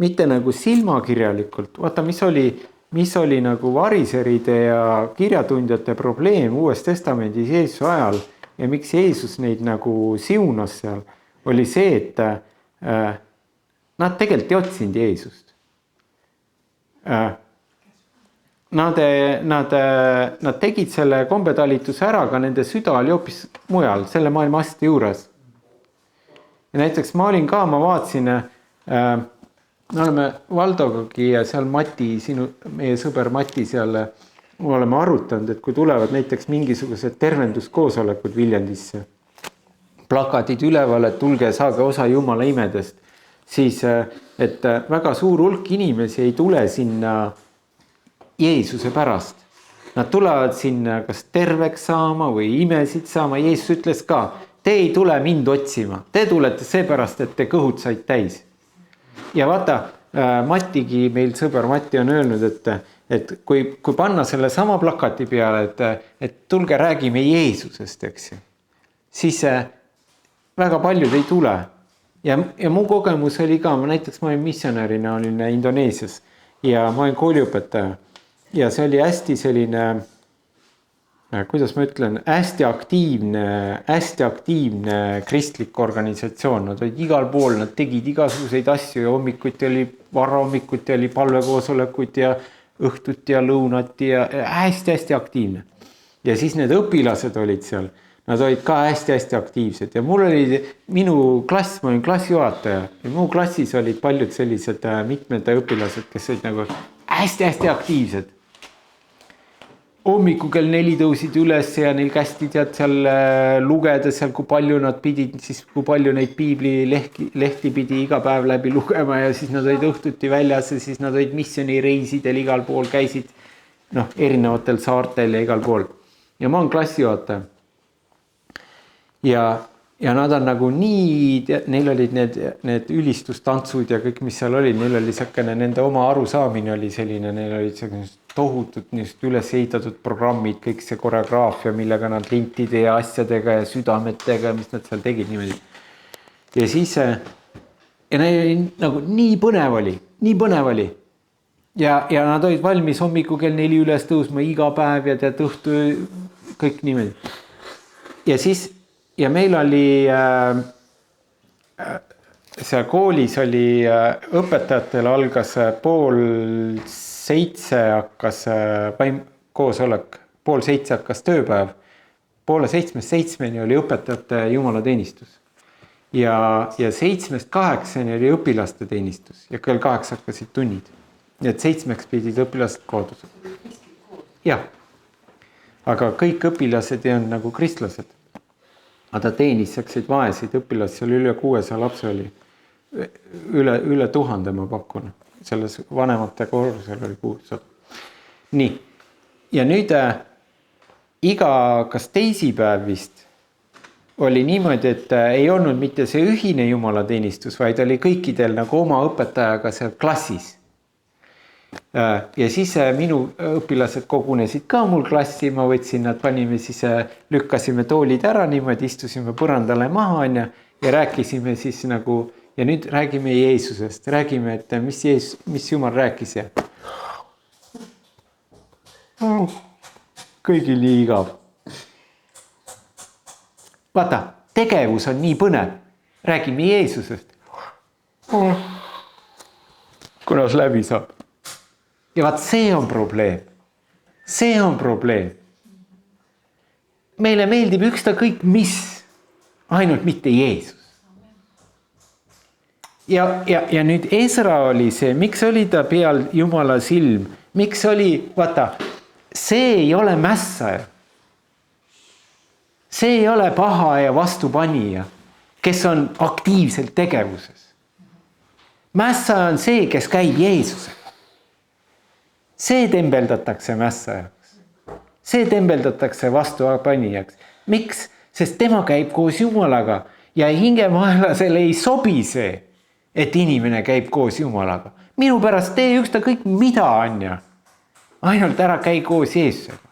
mitte nagu silmakirjalikult. Vaata, mis oli nagu variseride ja kirjatundjate probleem Uues Testamendis Jeesuse ajal ja miks Jeesus neid nagu siunas seal, oli see, et nad tegelikult ei otsinud Jeesust. Nad tegid selle kombetalituse ära, aga nende süda oli hoopis mujal, selle maailma asjade juures. Ja näiteks ma vaatasin, me oleme Valdogagi ja seal Mati, meie sõber Mati seal, oleme arutanud, et kui tulevad näiteks mingisugused tervenduskoosolekud Viljandisse, plakatid üleval, et tulge, saage osa Jumala imedest, siis et väga suur hulk inimesi ei tule sinna Jeesuse pärast. Nad tulevad sinna kas terveks saama või imesid saama. Jeesus ütles ka, te ei tule mind otsima, te tulete seepärast, et te kõhud said täis. Ja vaata, Matigi, meil sõber Mati on öelnud, et kui panna selle sama plakati peale, et tulge räägime Jeesusest, eks ju, siis väga paljud ei tule. Ja mu kogemus oli ka, näiteks ma olin missionärina, olin Indoneesias ja ma olin kooliõpetaja. Ja see oli hästi selline, kuidas ma ütlen, hästi aktiivne kristlik organisatsioon. Nad olid igal pool, nad tegid igasuguseid asju ja varahommikuti oli palvekoosolekuid ja õhtuti ja lõunati ja hästi aktiivne. Ja siis need õpilased olid seal, nad olid ka hästi aktiivsed ja mul oli minu klass, ma olin klassijuhataja ja mu klassis olid paljud sellised mitmed õpilased, kes olid nagu hästi aktiivsed. Hommiku kell 4 tõusid üles ja neil kästi tead seal lugeda seal, kui palju nad pidid, siis kui palju neid piiblilehti pidi iga päev läbi lugema ja siis nad olid õhtuti väljas ja siis nad olid missionireisidel igal pool, käisid erinevatel saartel ja igal pool. Ja ma olen klassijuhataja. Ja nad on nagu nii, neil olid need ülistustantsud ja kõik, mis seal olid, neil oli säkkene, nende oma arusaamine oli selline, neil olid selline tohutud üles ehitatud programmid, kõik see koreograafia, millega nad lintide ja asjadega ja südametega, mis nad seal tegid niimoodi. Ja siis, ja neil oli nagu nii põnev oli. ja nad olid valmis hommikul kell 4 üles tõusma iga päev ja tead õhtu kõik niimoodi. Ja siis, ja meil oli seal koolis oli õpetajatel algas 6:30 hakkas koosolek, 6:30 hakkas tööpäev, 6:30 oli õpetajate jumalateenistus. Ja 7-8 oli õpilaste teenistus ja kell 8 hakkasid tunnid. Nii et 7 pidid õpilased koodus. Jah, aga kõik õpilased ei olnud nagu kristlased. Aga ta teenis sakseid vaeseid õpilasi, seal üle 600 lapse oli. Üle 1000 ma pakun. Selles vanemate korrusel oli 600. Nii, ja nüüd kas teisipäev vist oli niimoodi, et ei olnud mitte see ühine jumalateenistus, vaid oli kõikidel nagu oma õpetajaga seal klassis. Ja siis minu õpilased kogunesid ka mul klassi, ma võtsin, nad panime siis, lükkasime toolid ära niimoodi, istusime põrandale maha ja rääkisime siis nagu, ja nüüd räägime Jeesusest, räägime, et mis Jumal rääkis ja kõigil nii igav. Vaata, tegevus on nii põnev. Räägime Jeesusest. Kunas läbi saab. Ja vaat see on probleem. See on probleem. Meile meeldib ükskõik mis, ainult mitte Jeesus. Ja nüüd Ezra oli see, miks oli ta peal Jumala silm? Miks oli, vaata, see ei ole mässaja. See ei ole paha ja vastupanija, kes on aktiivselt tegevuses. Mässaja on see, kes käib Jeesusega. See tembeldatakse mässajaks. See tembeldatakse vastupanijaks. Miks? Sest tema käib koos Jumalaga ja hingemahelasele ei sobi see, et inimene käib koos Jumalaga. Minu pärast tee ükskõik mida, Anja. Ainult ära käi koos Jeesusega.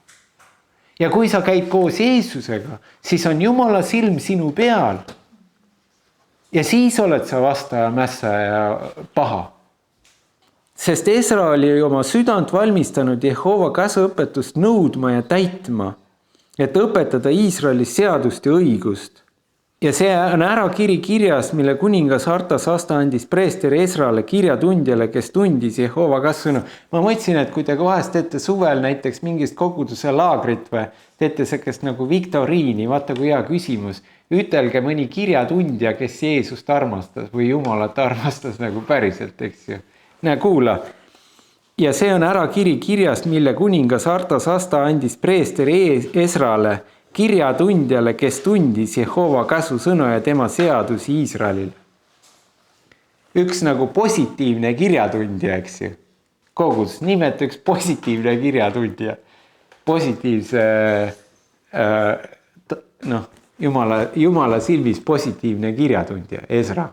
Ja kui sa käid koos Jeesusega, siis on Jumala silm sinu peal. Ja siis oled sa vastaja, mässaja ja paha. Sest Ezra oli oma südant valmistanud Jehova käsuõpetust nõudma ja täitma, et õpetada Iisraelis seadust ja õigust. Ja see on ära kirjas, mille kuningas Artasasta andis preester Ezrale kirjatundjale, kes tundis Jehova käsksõna. Ma mõtlesin, et kui te vahest teete suvel näiteks mingist koguduse laagrit või teete sekest nagu viktoriini, vaata kui hea küsimus, ütelge mõni kirjatundja, kes Jeesust armastas või Jumalat armastas nagu päriselt, eks ju. Näe, kuula. Ja see on ära kirjas, mille kuningas Artasasta andis preester Ezrale kirjatundjale, kes tundis Jehova käsusõna ja tema seadusi Iisraelile. Üks nagu positiivne kirjatundja, eks ju. Kogudus, nimeta üks positiivne kirjatundja. Positiivse, Jumala silmis positiivne kirjatundja, Ezra.